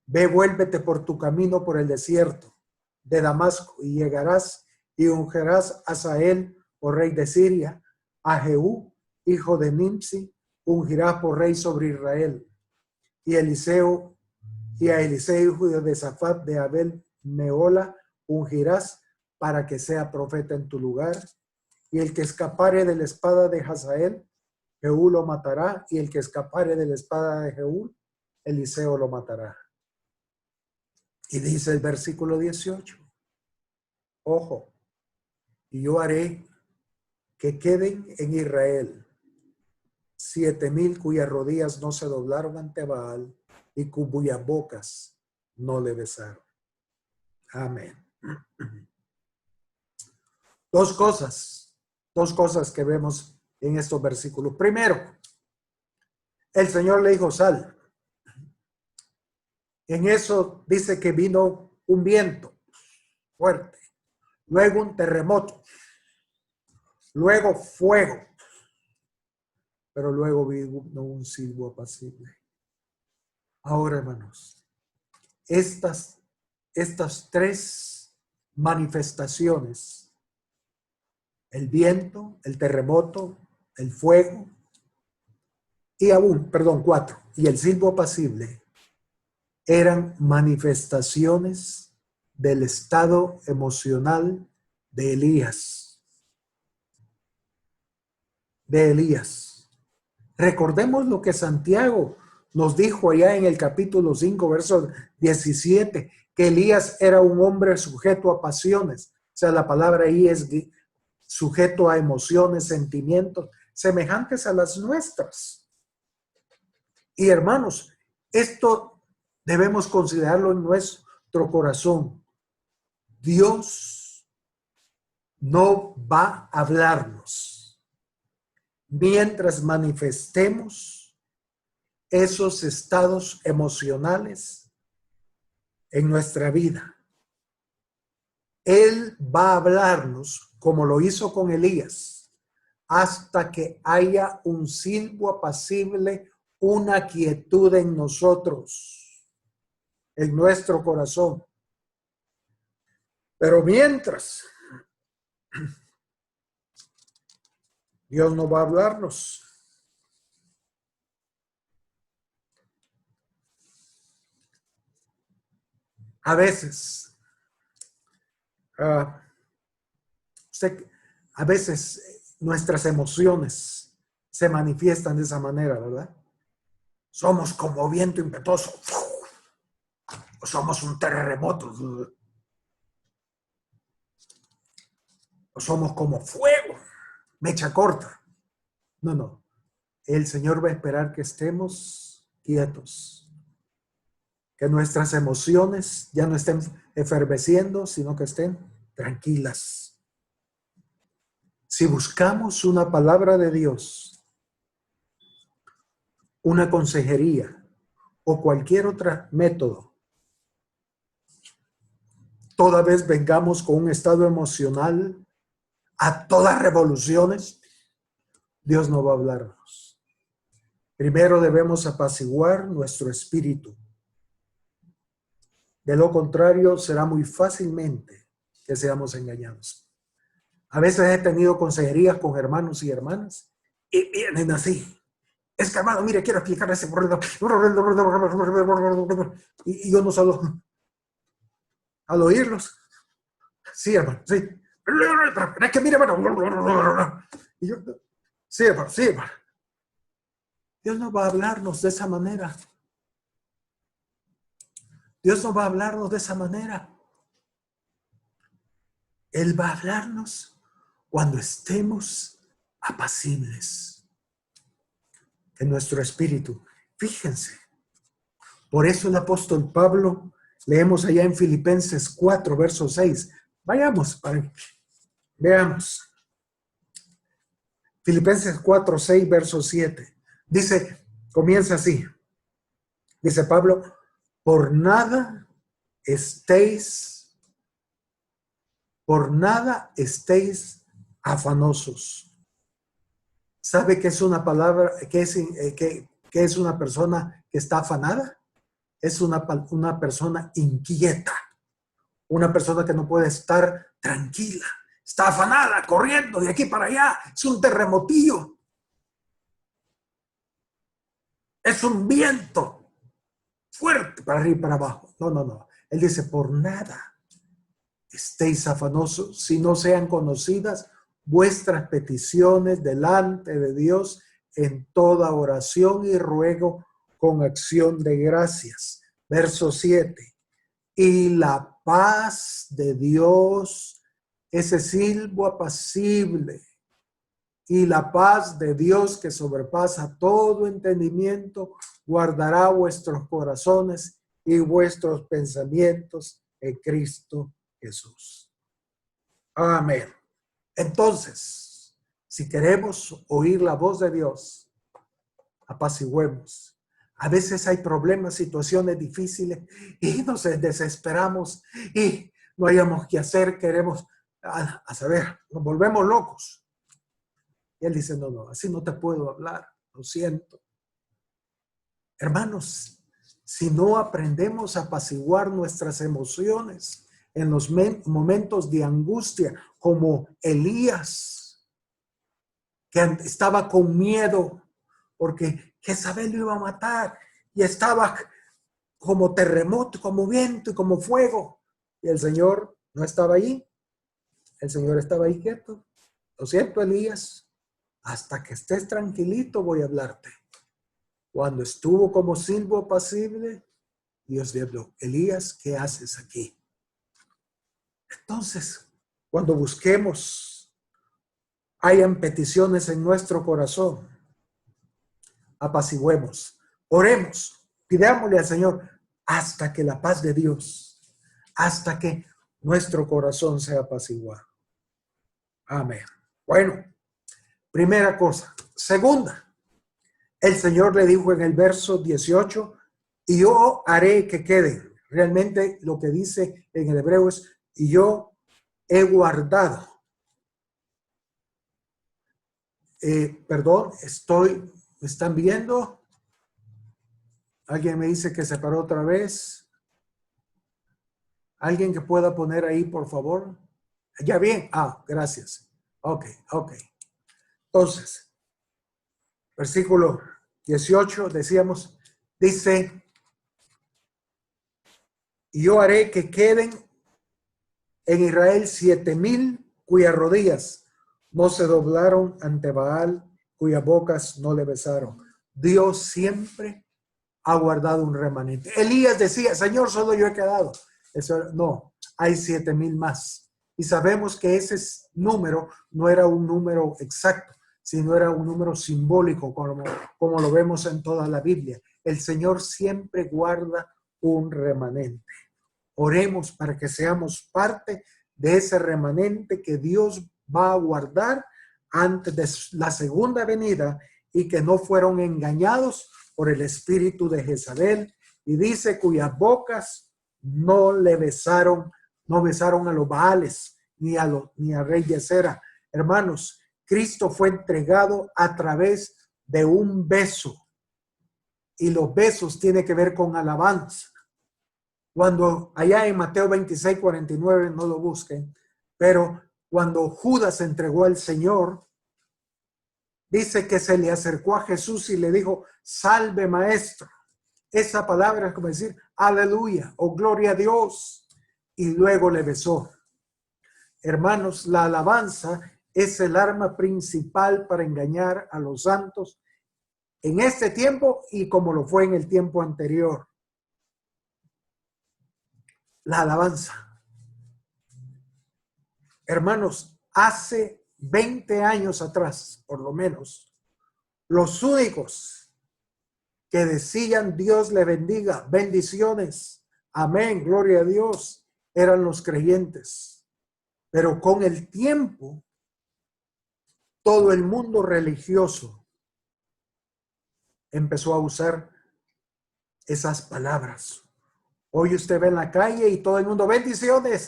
ve, vuélvete por tu camino por el desierto de Damasco, y llegarás y ungirás a Hazael por rey de Siria, a Jehú, hijo de Nimsi, ungirás por rey sobre Israel, y a Eliseo, hijo de Safat de Abel Meola, ungirás para que sea profeta en tu lugar, y el que escapare de la espada de Hazael, Jehú lo matará, y el que escapare de la espada de Jehú, Eliseo lo matará. Y dice el versículo 18, ojo, y yo haré que queden en Israel 7,000 cuyas rodillas no se doblaron ante Baal y cuyas bocas no le besaron. Amén. Dos cosas que vemos en estos versículos. Primero, el Señor le dijo, sal. En eso dice que vino un viento fuerte, luego un terremoto, luego fuego, pero luego vino un silbo apacible. Ahora, hermanos, estas tres manifestaciones, el viento, el terremoto, el fuego, y aún, perdón, 4, y el silbo apacible, eran manifestaciones del estado emocional de Elías. Recordemos lo que Santiago nos dijo allá en el capítulo 5, verso 17, que Elías era un hombre sujeto a pasiones. O sea, la palabra ahí es sujeto a emociones, sentimientos semejantes a las nuestras. Y hermanos, esto debemos considerarlo en nuestro corazón. Dios no va a hablarnos mientras manifestemos esos estados emocionales en nuestra vida. Él va a hablarnos como lo hizo con Elías, hasta que haya un silbo apacible, una quietud en nosotros, en nuestro corazón. Pero mientras, Dios no va a hablarnos. A veces, a veces nuestras emociones se manifiestan de esa manera, ¿verdad? Somos como viento impetuoso, o somos un terremoto, o somos como fuego, mecha corta. No. El Señor va a esperar que estemos quietos, que nuestras emociones ya no estén efervesciendo, sino que estén tranquilas. Si buscamos una palabra de Dios, una consejería o cualquier otro método, toda vez vengamos con un estado emocional a todas revoluciones, Dios no va a hablarnos. Primero debemos apaciguar nuestro espíritu. De lo contrario, será muy fácilmente que seamos engañados. A veces he tenido consejerías con hermanos y hermanas y vienen así, Es que, hermano, mire, quiero explicar ese problema. Y yo no solo al oírlos. Sí, hermano, sí. Es que mire, hermano. Y yo, sí, hermano, sí, hermano. Dios no va a hablarnos de esa manera. Dios no va a hablarnos de esa manera. Él va a hablarnos cuando estemos apacibles en nuestro espíritu. Fíjense. Por eso el apóstol Pablo, leemos allá en Filipenses 4, verso 6. Vayamos, veamos. Filipenses 4, 6, verso 7. Dice, comienza así. Dice Pablo, por nada estéis afanosos. ¿Sabe qué es una palabra, qué es una persona que está afanada? Es una persona inquieta, una persona que no puede estar tranquila, está afanada, corriendo de aquí para allá, es un terremotillo, es un viento fuerte para arriba y para abajo. No. Él dice, por nada estéis afanosos, si no sean conocidas vuestras peticiones delante de Dios en toda oración y ruego con acción de gracias. Verso 7. Y la paz de Dios, ese silbo apacible, y la paz de Dios que sobrepasa todo entendimiento, guardará vuestros corazones y vuestros pensamientos en Cristo Jesús. Amén. Entonces, si queremos oír la voz de Dios, apaciguemos. A veces hay problemas, situaciones difíciles y nos desesperamos y no hayamos qué hacer, queremos a saber, nos volvemos locos. Y él dice, no, así no te puedo hablar, lo siento. Hermanos, si no aprendemos a apaciguar nuestras emociones en los momentos de angustia, como Elías, que estaba con miedo porque Jezabel lo iba a matar y estaba como terremoto, como viento y como fuego. Y el Señor no estaba ahí. El Señor estaba ahí quieto. Lo siento, Elías, hasta que estés tranquilito voy a hablarte. Cuando estuvo como silbo apacible, Dios le habló, Elías, ¿qué haces aquí? Entonces, cuando busquemos, hayan peticiones en nuestro corazón, apaciguemos, oremos, pidámosle al Señor hasta que la paz de Dios, hasta que nuestro corazón sea apaciguado. Amén. Bueno, primera cosa. Segunda, el Señor le dijo en el verso 18, y yo haré que queden. Realmente lo que dice en el hebreo es, y yo he guardado. Perdón, ¿me están viendo? ¿Alguien me dice que se paró otra vez? ¿Alguien que pueda poner ahí, por favor? Ya bien. Gracias. Ok. Entonces, versículo 18, decíamos, dice, y yo haré que queden en Israel 7,000 cuyas rodillas no se doblaron ante Baal, cuyas bocas no le besaron. Dios siempre ha guardado un remanente. Elías decía, Señor, solo yo he quedado. No, hay 7,000 más. Y sabemos que ese número no era un número exacto, sino era un número simbólico, como lo vemos en toda la Biblia. El Señor siempre guarda un remanente. Oremos para que seamos parte de ese remanente que Dios va a guardar antes de la segunda venida y que no fueron engañados por el espíritu de Jezabel. Y dice, cuyas bocas no besaron a los Baales ni a rey Yesera. Hermanos, Cristo fue entregado a través de un beso. Y los besos tienen que ver con alabanza. Cuando allá en Mateo 26, 49, no lo busquen, pero cuando Judas entregó al Señor, dice que se le acercó a Jesús y le dijo, salve maestro. Esa palabra es como decir, aleluya o gloria a Dios. Y luego le besó. Hermanos, la alabanza es el arma principal para engañar a los santos en este tiempo y como lo fue en el tiempo anterior. La alabanza. Hermanos, hace 20 años atrás, por lo menos, los únicos que decían Dios le bendiga, bendiciones, amén, gloria a Dios, eran los creyentes. Pero con el tiempo, todo el mundo religioso empezó a usar esas palabras. Hoy usted ve en la calle y todo el mundo, bendiciones,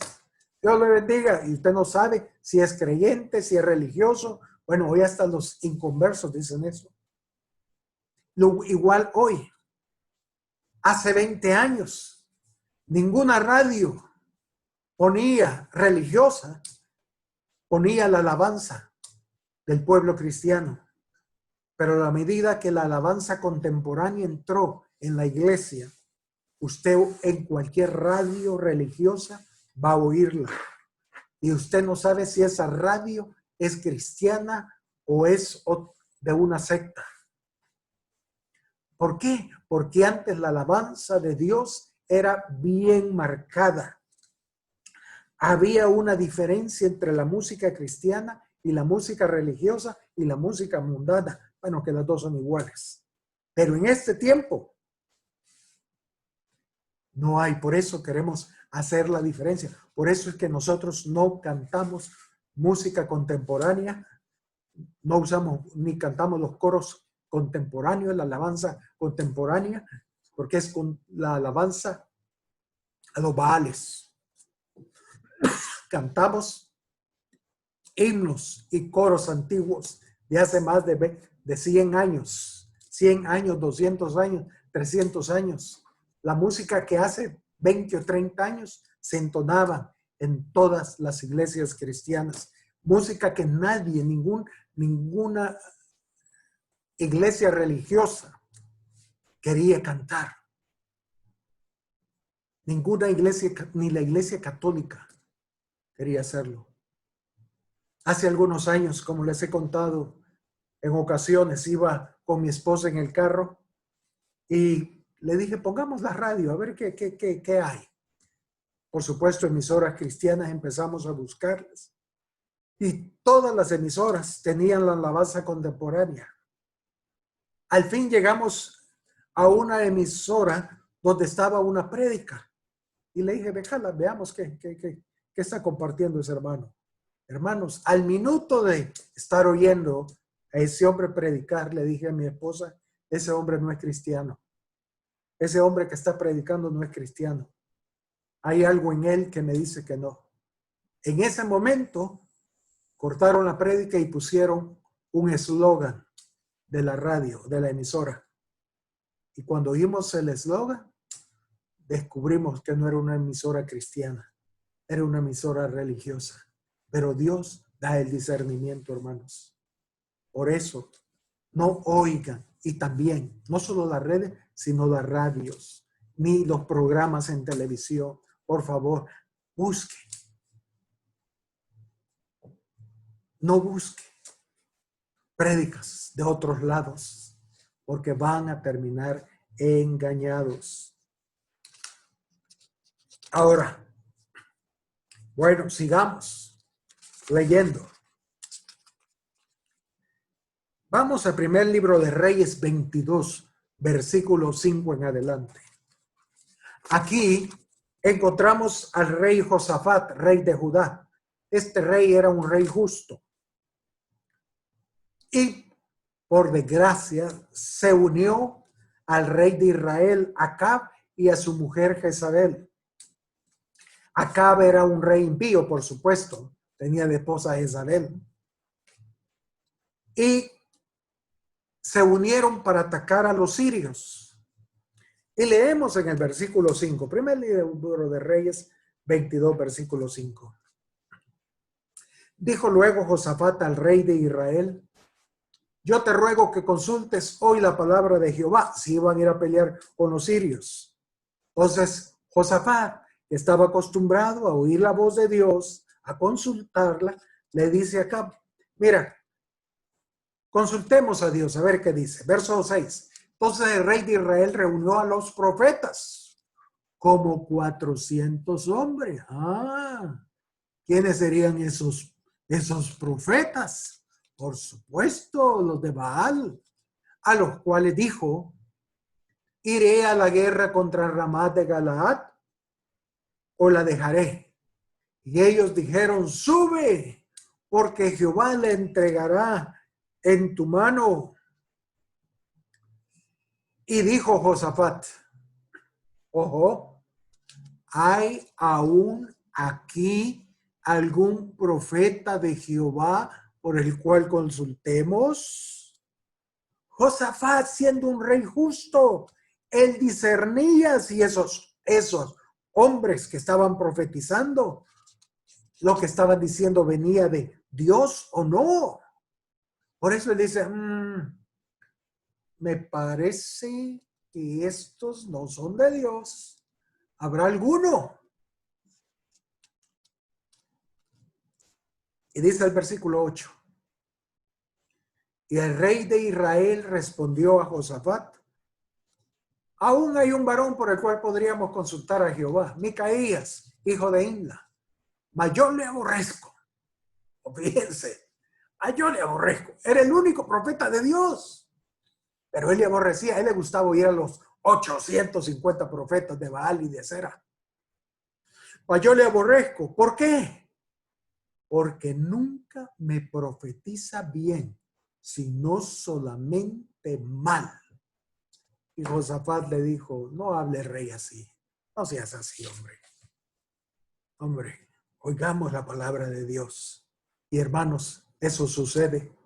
Dios le bendiga. Y usted no sabe si es creyente, si es religioso. Bueno, hoy hasta los inconversos dicen eso. Igual hoy, hace 20 años, ninguna radio ponía religiosa, ponía la alabanza del pueblo cristiano. Pero a la medida que la alabanza contemporánea entró en la iglesia, usted en cualquier radio religiosa va a oírla. Y usted no sabe si esa radio es cristiana o es de una secta. ¿Por qué? Porque antes la alabanza de Dios era bien marcada. Había una diferencia entre la música cristiana y la música religiosa y la música mundana. Bueno, que las dos son iguales. Pero en este tiempo no hay. Por eso queremos hacer la diferencia. Por eso es que nosotros no cantamos música contemporánea. No usamos ni cantamos los coros contemporáneos, la alabanza contemporánea, porque es con la alabanza a los Baales. Cantamos himnos y coros antiguos de hace más de 100 años, 100 años, 200 años, 300 años. La música que hace 20 o 30 años se entonaba en todas las iglesias cristianas. Música que nadie, ninguna iglesia religiosa quería cantar. Ninguna iglesia, ni la iglesia católica quería hacerlo. Hace algunos años, como les he contado en ocasiones, iba con mi esposa en el carro y le dije, pongamos la radio, a ver qué hay. Por supuesto, emisoras cristianas empezamos a buscarlas. Y todas las emisoras tenían la alabanza contemporánea. Al fin llegamos a una emisora donde estaba una prédica. Y le dije, déjala, veamos qué está compartiendo ese hermano. Hermanos, al minuto de estar oyendo a ese hombre predicar, le dije a mi esposa, ese hombre no es cristiano. Ese hombre que está predicando no es cristiano. Hay algo en él que me dice que no. En ese momento, cortaron la prédica y pusieron un eslogan de la radio, de la emisora. Y cuando oímos el eslogan, descubrimos que no era una emisora cristiana, era una emisora religiosa. Pero Dios da el discernimiento, hermanos. Por eso, no oigan. Y también, no solo las redes, sino las radios, ni los programas en televisión. Por favor, busque. No busque prédicas de otros lados, porque van a terminar engañados. Ahora, bueno, sigamos leyendo. Vamos al primer libro de Reyes 22, versículo 5 en adelante. Aquí encontramos al rey Josafat, rey de Judá. Este rey era un rey justo. Y por desgracia se unió al rey de Israel, Acab, y a su mujer Jezabel. Acab era un rey impío, por supuesto. Tenía de esposa Jezabel. Y se unieron para atacar a los sirios. Y leemos en el versículo 5, primer libro de Reyes 22, versículo 5. Dijo luego Josafat al rey de Israel, yo te ruego que consultes hoy la palabra de Jehová, si iban a ir a pelear con los sirios. Entonces, Josafat, que estaba acostumbrado a oír la voz de Dios, a consultarla, le dice acá, mira, consultemos a Dios, a ver qué dice. Verso 6. Entonces el rey de Israel reunió a los profetas, como 400 hombres. ¿Quiénes serían esos profetas? Por supuesto, los de Baal, a los cuales dijo, iré a la guerra contra Ramat de Galaad o la dejaré. Y ellos dijeron, sube, porque Jehová le entregará en tu mano. Y dijo Josafat, ojo, ¿hay aún aquí algún profeta de Jehová por el cual consultemos? Josafat, siendo un rey justo, él discernía si esos hombres que estaban profetizando, lo que estaban diciendo venía de Dios o no. Por eso él dice, me parece que estos no son de Dios. ¿Habrá alguno? Y dice el versículo 8. Y el rey de Israel respondió a Josafat, aún hay un varón por el cual podríamos consultar a Jehová, Micaías, hijo de Imla. Mas yo le aborrezco. Fíjense, yo le aborrezco. Era el único profeta de Dios. Pero él le aborrecía, a él le gustaba oír a los 850 profetas de Baal y de Acera. Mas yo le aborrezco. ¿Por qué? Porque nunca me profetiza bien, sino solamente mal. Y Josafat le dijo, no hable rey así, no seas así, hombre. Hombre, oigamos la palabra de Dios. Y hermanos, eso sucede.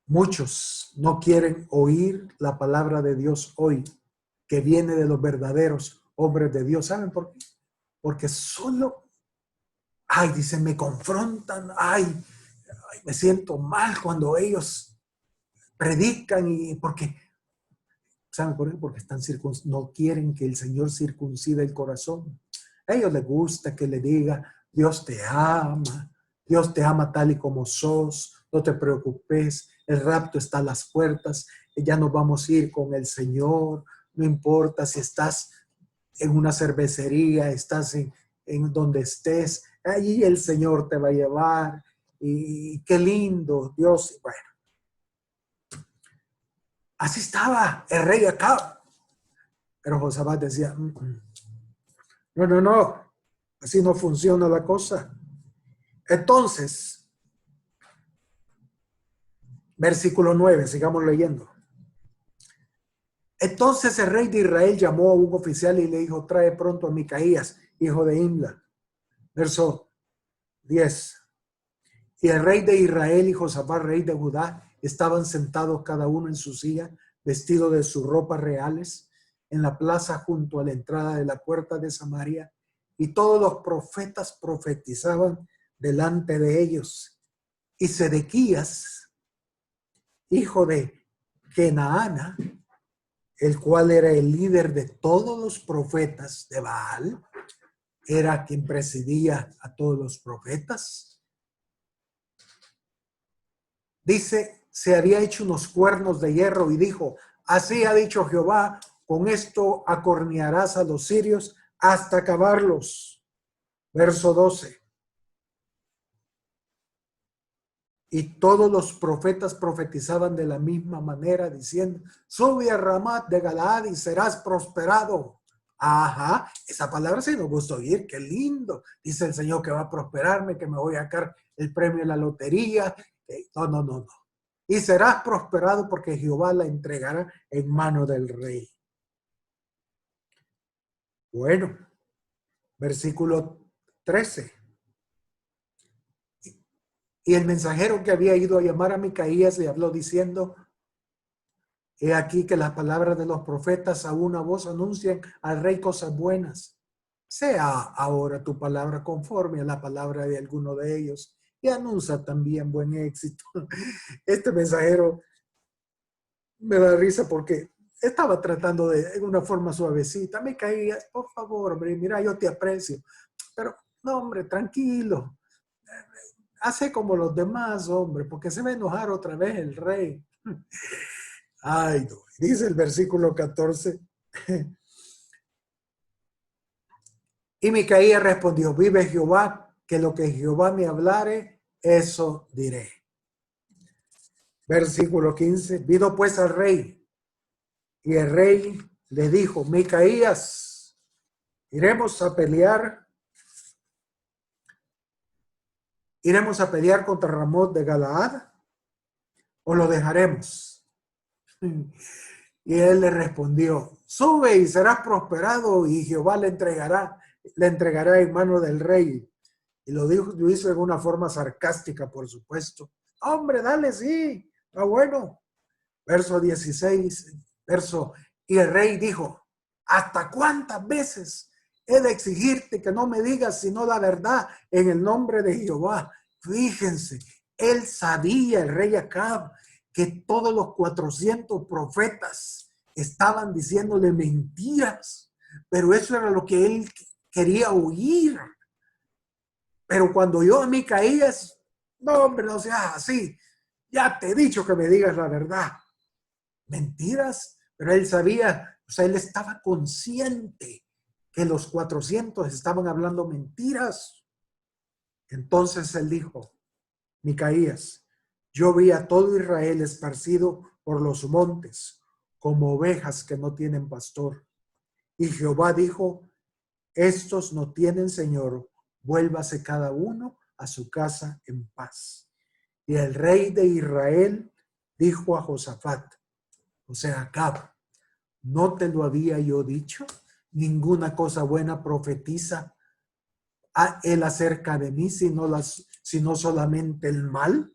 Muchos no quieren oír la palabra de Dios hoy, que viene de los verdaderos hombres de Dios. ¿Saben por qué? Porque solo, dicen, me confrontan, me siento mal cuando ellos predican y porque, ¿saben por qué? Porque no quieren que el Señor circuncida el corazón. A ellos les gusta que le diga, Dios te ama tal y como sos, no te preocupes, el rapto está a las puertas, ya nos vamos a ir con el Señor, no importa si estás en una cervecería, estás en donde estés, allí el Señor te va a llevar, y qué lindo, Dios, bueno. Así estaba el rey Acab. Pero Josafat decía, no, así no funciona la cosa. Entonces, versículo 9, sigamos leyendo. Entonces el rey de Israel llamó a un oficial y le dijo, trae pronto a Micaías, hijo de Imla. Verso 10. Y el rey de Israel y Josafat, rey de Judá, estaban sentados cada uno en su silla, vestidos de sus ropas reales, en la plaza junto a la entrada de la puerta de Samaria, y todos los profetas profetizaban delante de ellos. Y Sedequías, hijo de Kenaana, el cual era el líder de todos los profetas de Baal, era quien presidía a todos los profetas. Dice, se había hecho unos cuernos de hierro y dijo, así ha dicho Jehová, con esto acornearás a los sirios hasta acabarlos. Verso 12. Y todos los profetas profetizaban de la misma manera, diciendo, sube a Ramat de Galaad y serás prosperado. Ajá, esa palabra sí nos gusta oír, qué lindo. Dice el Señor que va a prosperarme, que me voy a sacar el premio de la lotería. No. Y serás prosperado porque Jehová la entregará en mano del rey. Bueno, versículo 13. Y el mensajero que había ido a llamar a Micaías le habló diciendo, he aquí que las palabras de los profetas a una voz anuncian al rey cosas buenas. Sea ahora tu palabra conforme a la palabra de alguno de ellos y anuncia también buen éxito. Este mensajero me da risa porque estaba tratando de una forma suavecita. Me caía, por favor, hombre, mira, yo te aprecio. Pero, no, hombre, tranquilo. Hace como los demás, hombre, porque se va a enojar otra vez el rey. Ay, no. Dice el versículo 14. Y Micaía respondió, vive Jehová, que lo que Jehová me hablare, eso diré. Versículo 15. Vino pues al rey, y el rey le dijo, Micaías, iremos a pelear contra Ramot de Galaad, o lo dejaremos. Y él le respondió, sube y serás prosperado, y Jehová le entregará en mano del rey. Y lo hizo en una forma sarcástica, por supuesto. Hombre, dale, sí, está bueno. Verso 16, y el rey dijo, ¿hasta cuántas veces he de exigirte que no me digas sino la verdad en el nombre de Jehová? Fíjense, él sabía, el rey Acab, que todos los 400 profetas estaban diciéndole mentiras, pero eso era lo que él quería oír. Pero cuando oyó a Micaías, no, hombre, no seas así, ya te he dicho que me digas la verdad. Mentiras, pero él sabía, o sea, él estaba consciente que los 400 estaban hablando mentiras. Entonces él dijo, Micaías, yo vi a todo Israel esparcido por los montes, como ovejas que no tienen pastor. Y Jehová dijo, estos no tienen señor, vuélvase cada uno a su casa en paz. Y el rey de Israel dijo a Josafat, o sea, Acab, ¿no te lo había yo dicho? Ninguna cosa buena profetiza a él acerca de mí, sino solamente el mal.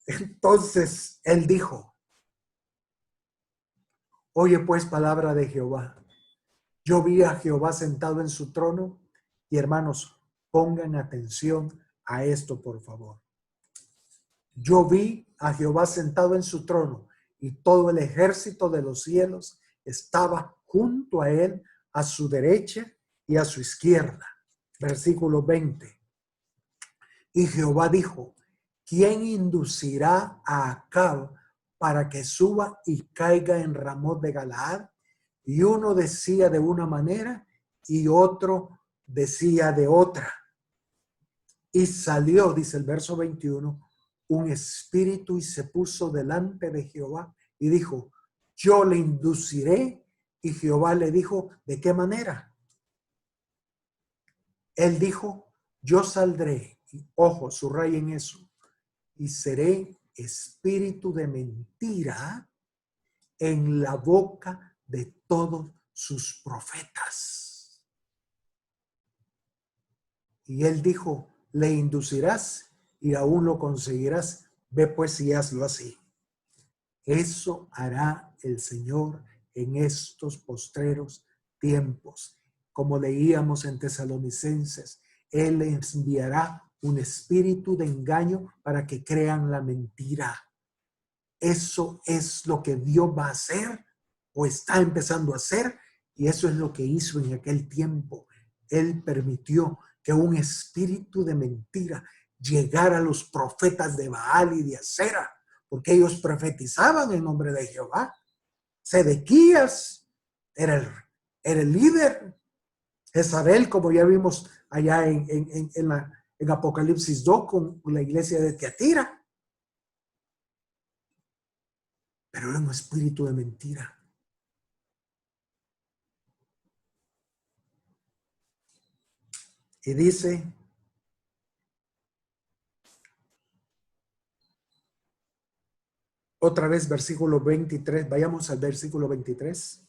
Entonces él dijo, oye pues palabra de Jehová. Yo vi a Jehová sentado en su trono y hermanos, pongan atención a esto por favor. Yo vi a Jehová sentado en su trono y todo el ejército de los cielos estaba junto a él, a su derecha y a su izquierda. Versículo 20. Y Jehová dijo, ¿quién inducirá a Acab para que suba y caiga en Ramot de Galaad? Y uno decía de una manera y otro decía de otra. Y salió, dice el verso 21, un espíritu y se puso delante de Jehová y dijo, yo le induciré. Y Jehová le dijo, ¿de qué manera? Él dijo, yo saldré, y ojo, subrayen eso, y seré espíritu de mentira en la boca de todos sus profetas. Y él dijo, le inducirás y aún lo conseguirás. Ve pues y hazlo así. Eso hará el Señor en estos postreros tiempos. Como leíamos en Tesalonicenses, Él les enviará un espíritu de engaño para que crean la mentira. Eso es lo que Dios va a hacer o está empezando a hacer, y eso es lo que hizo en aquel tiempo. Él permitió que un espíritu de mentira llegara a los profetas de Baal y de Acera, porque ellos profetizaban en nombre de Jehová. Sedequías era el líder. Jezabel, como ya vimos allá en Apocalipsis 2 con la iglesia de Tiatira. Pero era un espíritu de mentira. Y dice, otra vez versículo 23, vayamos al versículo 23.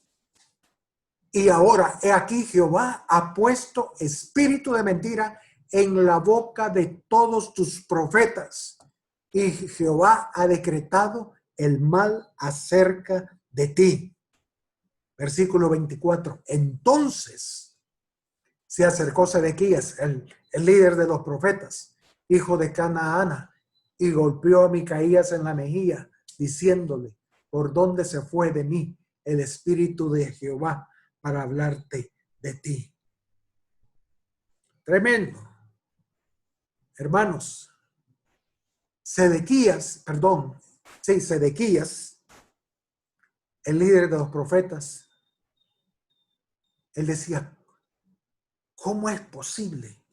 Y ahora, he aquí Jehová ha puesto espíritu de mentira en la boca de todos tus profetas. Y Jehová ha decretado el mal acerca de ti. Versículo 24. Entonces se acercó Sedequías, el líder de los profetas, hijo de Canaana, y golpeó a Micaías en la mejilla, diciéndole, ¿por dónde se fue de mí el Espíritu de Jehová para hablarte de ti? Tremendo. Hermanos, Sedequías, el líder de los profetas, él decía, ¿cómo es posible?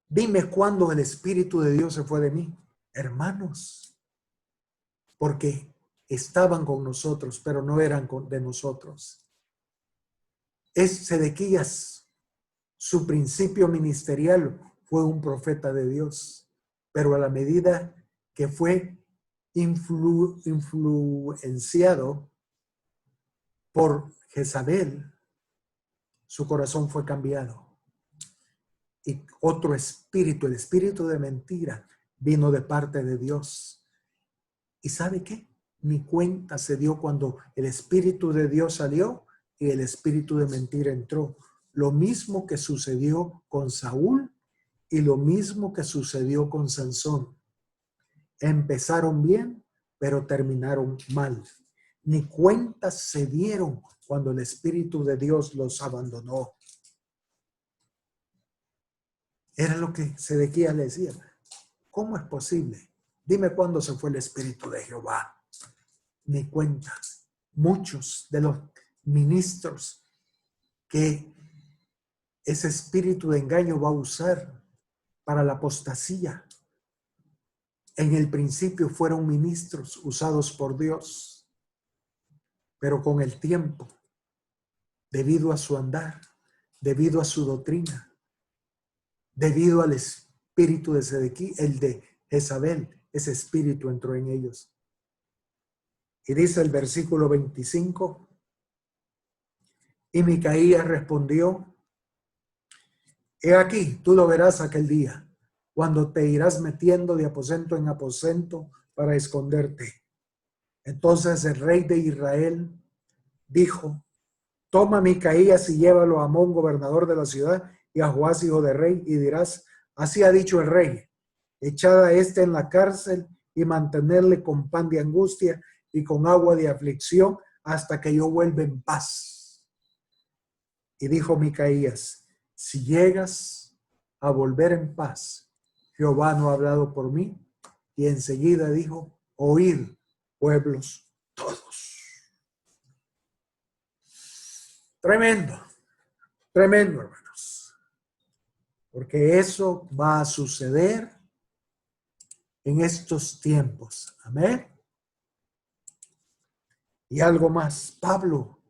Dime cuándo el Espíritu de Dios se fue de mí. Hermanos, porque estaban con nosotros, pero no eran de nosotros. Es Sedequías, su principio ministerial fue un profeta de Dios, pero a la medida que fue influenciado por Jezabel, su corazón fue cambiado. Y otro espíritu, el espíritu de mentira, vino de parte de Dios. ¿Y sabe qué? Ni cuenta se dio cuando el espíritu de Dios salió y el espíritu de mentira entró. Lo mismo que sucedió con Saúl y lo mismo que sucedió con Sansón. Empezaron bien, pero terminaron mal. Ni cuenta se dieron cuando el Espíritu de Dios los abandonó. Era lo que Sedequías le decía. ¿Cómo es posible? Dime cuándo se fue el Espíritu de Jehová. Ni cuenta. Muchos de los ministros que ese espíritu de engaño va a usar para la apostasía, en el principio fueron ministros usados por Dios, pero con el tiempo, debido a su andar, debido a su doctrina, debido al espíritu de Sedequías, el de Jezabel, ese espíritu entró en ellos. Y dice el versículo 25, y Micaías respondió, he aquí, tú lo verás aquel día, cuando te irás metiendo de aposento en aposento para esconderte. Entonces el rey de Israel dijo, toma a Micaías y llévalo a Amón, gobernador de la ciudad, y a Joás, hijo de rey, y dirás, así ha dicho el rey, echad a este en la cárcel y mantenerle con pan de angustia y con agua de aflicción hasta que yo vuelva en paz. Y dijo Micaías, si llegas a volver en paz, Jehová no ha hablado por mí. Y enseguida dijo, oíd, pueblos todos. Tremendo, tremendo, hermanos. Porque eso va a suceder en estos tiempos. Amén. Y algo más, Pablo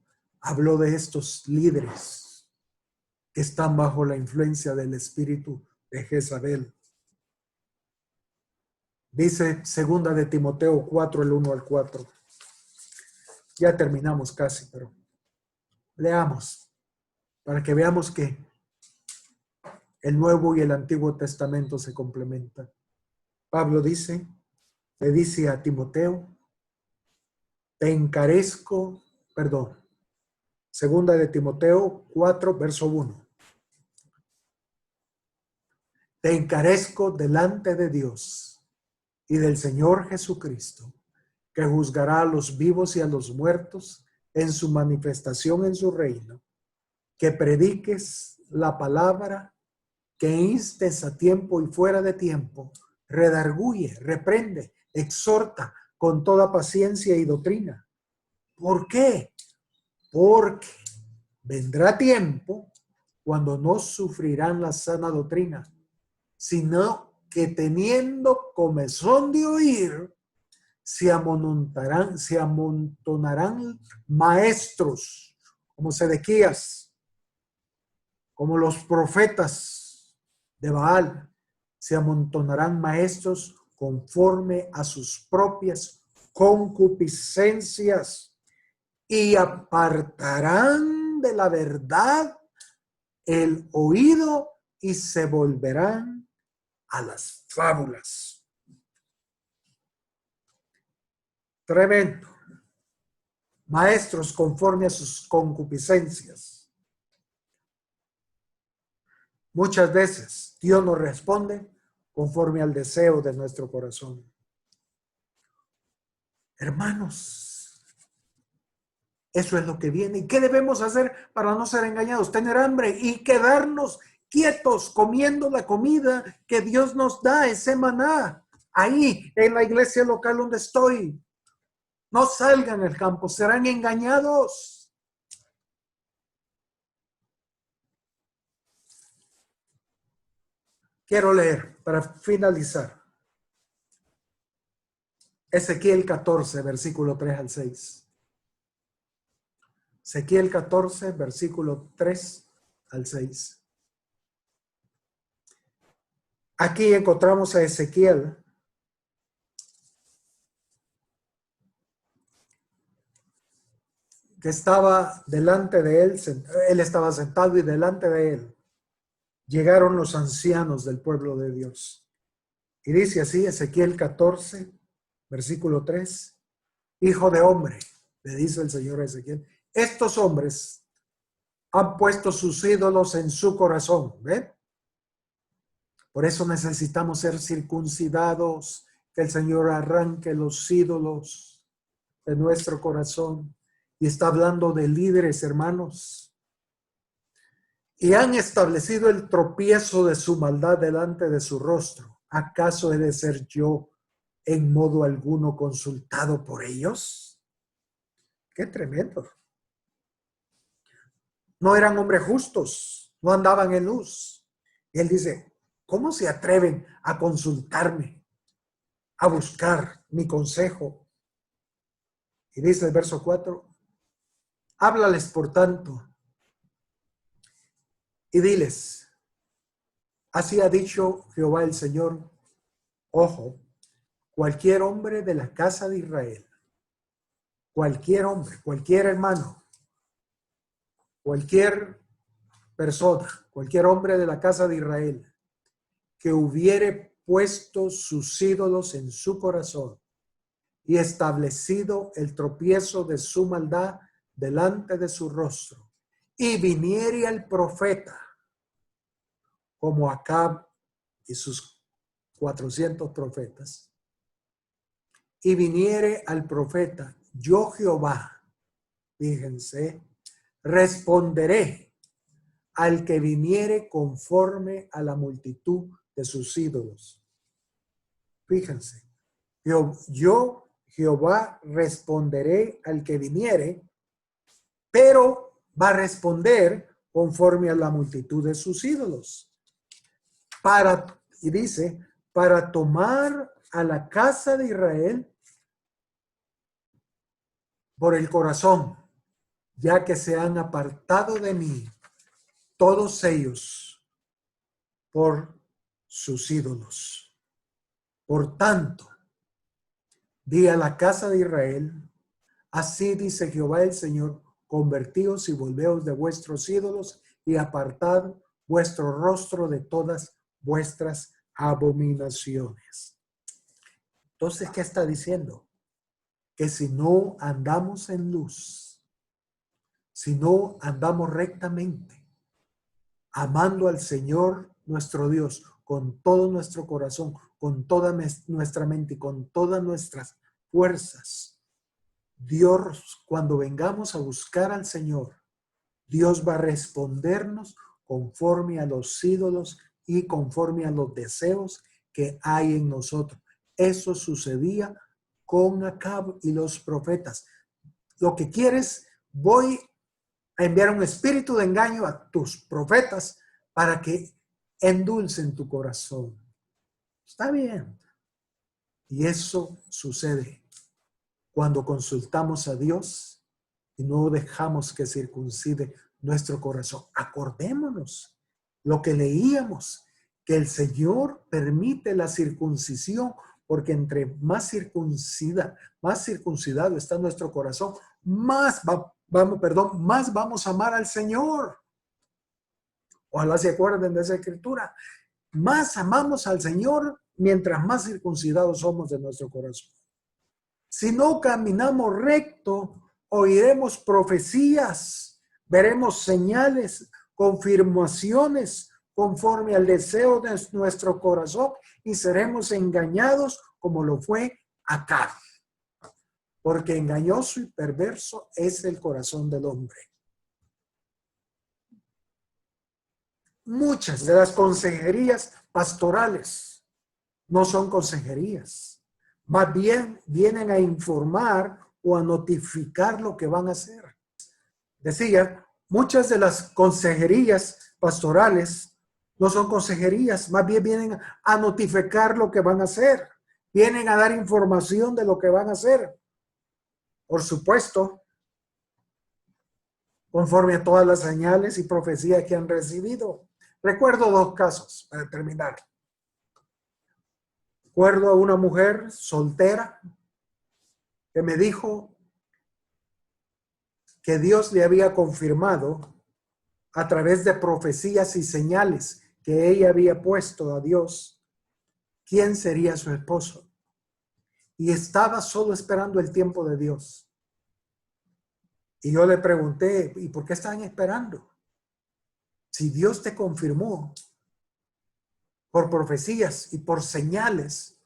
habló de estos líderes que están bajo la influencia del espíritu de Jezabel. Dice 2 de Timoteo 4, el 1 al 4. Ya terminamos casi, pero leamos para que veamos que el Nuevo y el Antiguo Testamento se complementan. Pablo le dice a Timoteo, te encarezco, 2 de Timoteo 4, verso 1. Te encarezco delante de Dios y del Señor Jesucristo, que juzgará a los vivos y a los muertos en su manifestación en su reino, que prediques la palabra, que instes a tiempo y fuera de tiempo, redarguye, reprende, exhorta con toda paciencia y doctrina. ¿Por qué? Porque vendrá tiempo cuando no sufrirán la sana doctrina, sino que teniendo comezón de oír, se amontonarán maestros como Sedequías, como los profetas de Baal, se amontonarán maestros conforme a sus propias concupiscencias y apartarán de la verdad el oído y se volverán a las fábulas. Tremendo. Maestros conforme a sus concupiscencias. Muchas veces Dios nos responde conforme al deseo de nuestro corazón. Hermanos, eso es lo que viene. ¿Y qué debemos hacer para no ser engañados? Tener hambre y quedarnos quietos comiendo la comida que Dios nos da, ese maná. Ahí, en la iglesia local donde estoy. No salgan al campo, serán engañados. Quiero leer para finalizar. Ezequiel 14, versículo 3 al 6. Ezequiel 14, versículo 3 al 6. Aquí encontramos a Ezequiel que estaba delante de él estaba sentado y delante de él llegaron los ancianos del pueblo de Dios. Y dice así, Ezequiel 14, versículo 3, hijo de hombre, le dice el Señor a Ezequiel, estos hombres han puesto sus ídolos en su corazón, ¿ven? Por eso necesitamos ser circuncidados, que el Señor arranque los ídolos de nuestro corazón. Y está hablando de líderes, hermanos. Y han establecido el tropiezo de su maldad delante de su rostro. ¿Acaso he de ser yo en modo alguno consultado por ellos? ¡Qué tremendo! No eran hombres justos, no andaban en luz. Y él dice, ¿cómo se atreven a consultarme, a buscar mi consejo? Y dice el verso 4, háblales por tanto y diles, así ha dicho Jehová el Señor, ojo, cualquier hombre de la casa de Israel, cualquier hombre, cualquier hermano, cualquier persona, cualquier hombre de la casa de Israel que hubiere puesto sus ídolos en su corazón y establecido el tropiezo de su maldad delante de su rostro, y viniere al profeta como Acab y sus 400 profetas, y viniere al profeta, yo Jehová, fíjense, responderé al que viniere conforme a la multitud de sus ídolos. Fíjense, yo Jehová responderé al que viniere, pero va a responder conforme a la multitud de sus ídolos. Y dice, para tomar a la casa de Israel por el corazón, ya que se han apartado de mí todos ellos por sus ídolos. Por tanto, di a la casa de Israel, así dice Jehová el Señor, convertíos y volveos de vuestros ídolos y apartad vuestro rostro de todas vuestras abominaciones. Entonces, ¿qué está diciendo? Que si no andamos en luz, si no andamos rectamente, amando al Señor nuestro Dios con todo nuestro corazón, con toda nuestra mente y con todas nuestras fuerzas, Dios, cuando vengamos a buscar al Señor, Dios va a respondernos conforme a los ídolos y conforme a los deseos que hay en nosotros. Eso sucedía con Acab y los profetas. Lo que quieres, voy a enviar un espíritu de engaño a tus profetas para que endulcen tu corazón. Está bien. Y eso sucede cuando consultamos a Dios y no dejamos que circuncide nuestro corazón. Acordémonos lo que leíamos, que el Señor permite la circuncisión porque entre más circuncidado está nuestro corazón, más vamos a amar al Señor. Ojalá se acuerden de esa escritura. Más amamos al Señor mientras más circuncidados somos de nuestro corazón. Si no caminamos recto, oiremos profecías, veremos señales, confirmaciones conforme al deseo de nuestro corazón y seremos engañados como lo fue Acab. porque engañoso y perverso es el corazón del hombre. Muchas de las consejerías pastorales no son consejerías. Más bien vienen a informar o a notificar lo que van a hacer. Decía, muchas de las consejerías pastorales no son consejerías, más bien vienen a notificar lo que van a hacer. Vienen a dar información de lo que van a hacer. Por supuesto, conforme a todas las señales y profecías que han recibido. Recuerdo dos casos para terminar. Recuerdo a una mujer soltera que me dijo que Dios le había confirmado a través de profecías y señales que ella había puesto a Dios quién sería su esposo. Y estaba solo esperando el tiempo de Dios. Y yo le pregunté, ¿y por qué están esperando? Si Dios te confirmó por profecías y por señales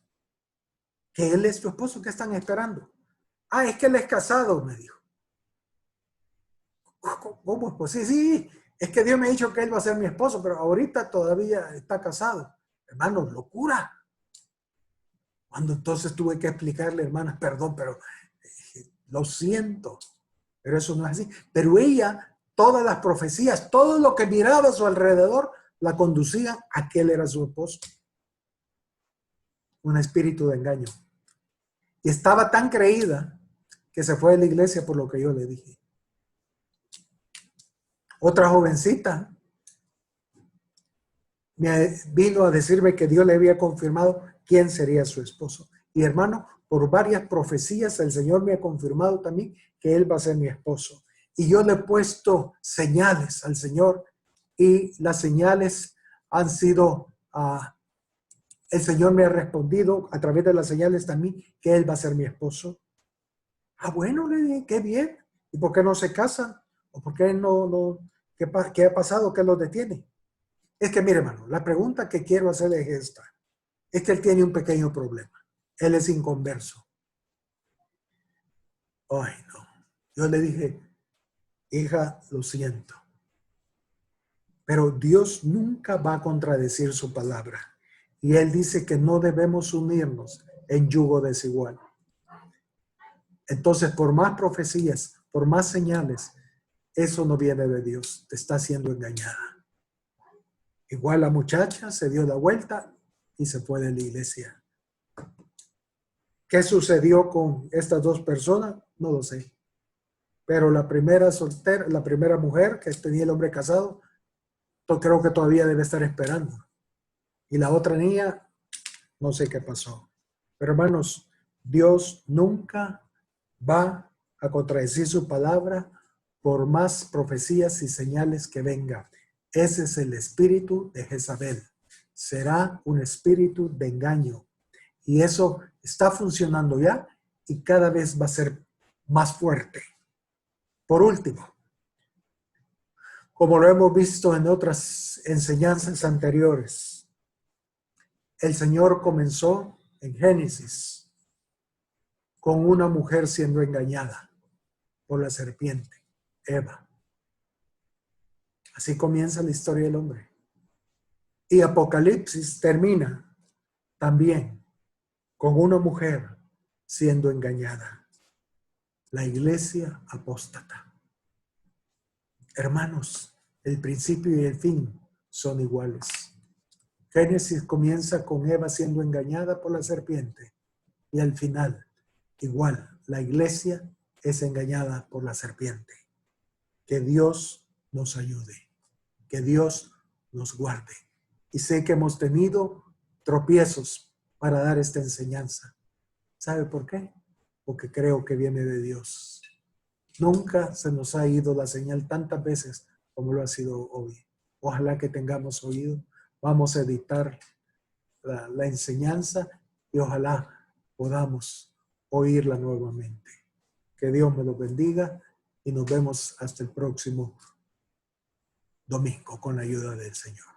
que Él es tu esposo, ¿qué están esperando? Ah, es que Él es casado, me dijo. ¿Cómo? Pues sí, es que Dios me ha dicho que Él va a ser mi esposo, pero ahorita todavía está casado. Hermanos, locura. Cuando entonces tuve que explicarle, hermanas, perdón, pero lo siento, pero eso no es así. Pero ella, todas las profecías, todo lo que miraba a su alrededor, la conducía a que Él era su esposo. Un espíritu de engaño. Y estaba tan creída que se fue de la iglesia por lo que yo le dije. Otra jovencita me vino a decirme que Dios le había confirmado quién sería su esposo. Y hermano, por varias profecías el Señor me ha confirmado también que Él va a ser mi esposo. Y yo le he puesto señales al Señor y las señales han sido, el Señor me ha respondido a través de las señales también que Él va a ser mi esposo. Ah, bueno, le dije, qué bien. ¿Y por qué no se casan? ¿O por qué qué ha pasado? ¿Qué los detiene? Es que, mire, hermano, la pregunta que quiero hacerle es esta. Es que él tiene un pequeño problema. Él es inconverso. Ay, no. Yo le dije, hija, lo siento. Pero Dios nunca va a contradecir su palabra. Y Él dice que no debemos unirnos en yugo desigual. Entonces, por más profecías, por más señales, eso no viene de Dios. Te está siendo engañada. Igual la muchacha se dio la vuelta y se fue de la iglesia. ¿Qué sucedió con estas dos personas? No lo sé. Pero la primera soltera, la primera mujer que tenía el hombre casado, creo que todavía debe estar esperando. Y la otra niña, no sé qué pasó. Pero hermanos, Dios nunca va a contradecir su palabra por más profecías y señales que vengan. Ese es el espíritu de Jezabel. Será un espíritu de engaño. Y eso está funcionando ya y cada vez va a ser más fuerte. Por último, como lo hemos visto en otras enseñanzas anteriores, el Señor comenzó en Génesis con una mujer siendo engañada por la serpiente, Eva. Así comienza la historia del hombre. Y Apocalipsis termina también con una mujer siendo engañada. La iglesia apóstata. Hermanos, el principio y el fin son iguales. Génesis comienza con Eva siendo engañada por la serpiente y al final, igual, la iglesia es engañada por la serpiente. Que Dios nos ayude, que Dios nos guarde. Y sé que hemos tenido tropiezos para dar esta enseñanza. ¿Sabe por qué? Porque creo que viene de Dios. Nunca se nos ha ido la señal tantas veces como lo ha sido hoy. Ojalá que tengamos oído. Vamos a editar la enseñanza y ojalá podamos oírla nuevamente. Que Dios me lo bendiga y nos vemos hasta el próximo domingo con la ayuda del Señor.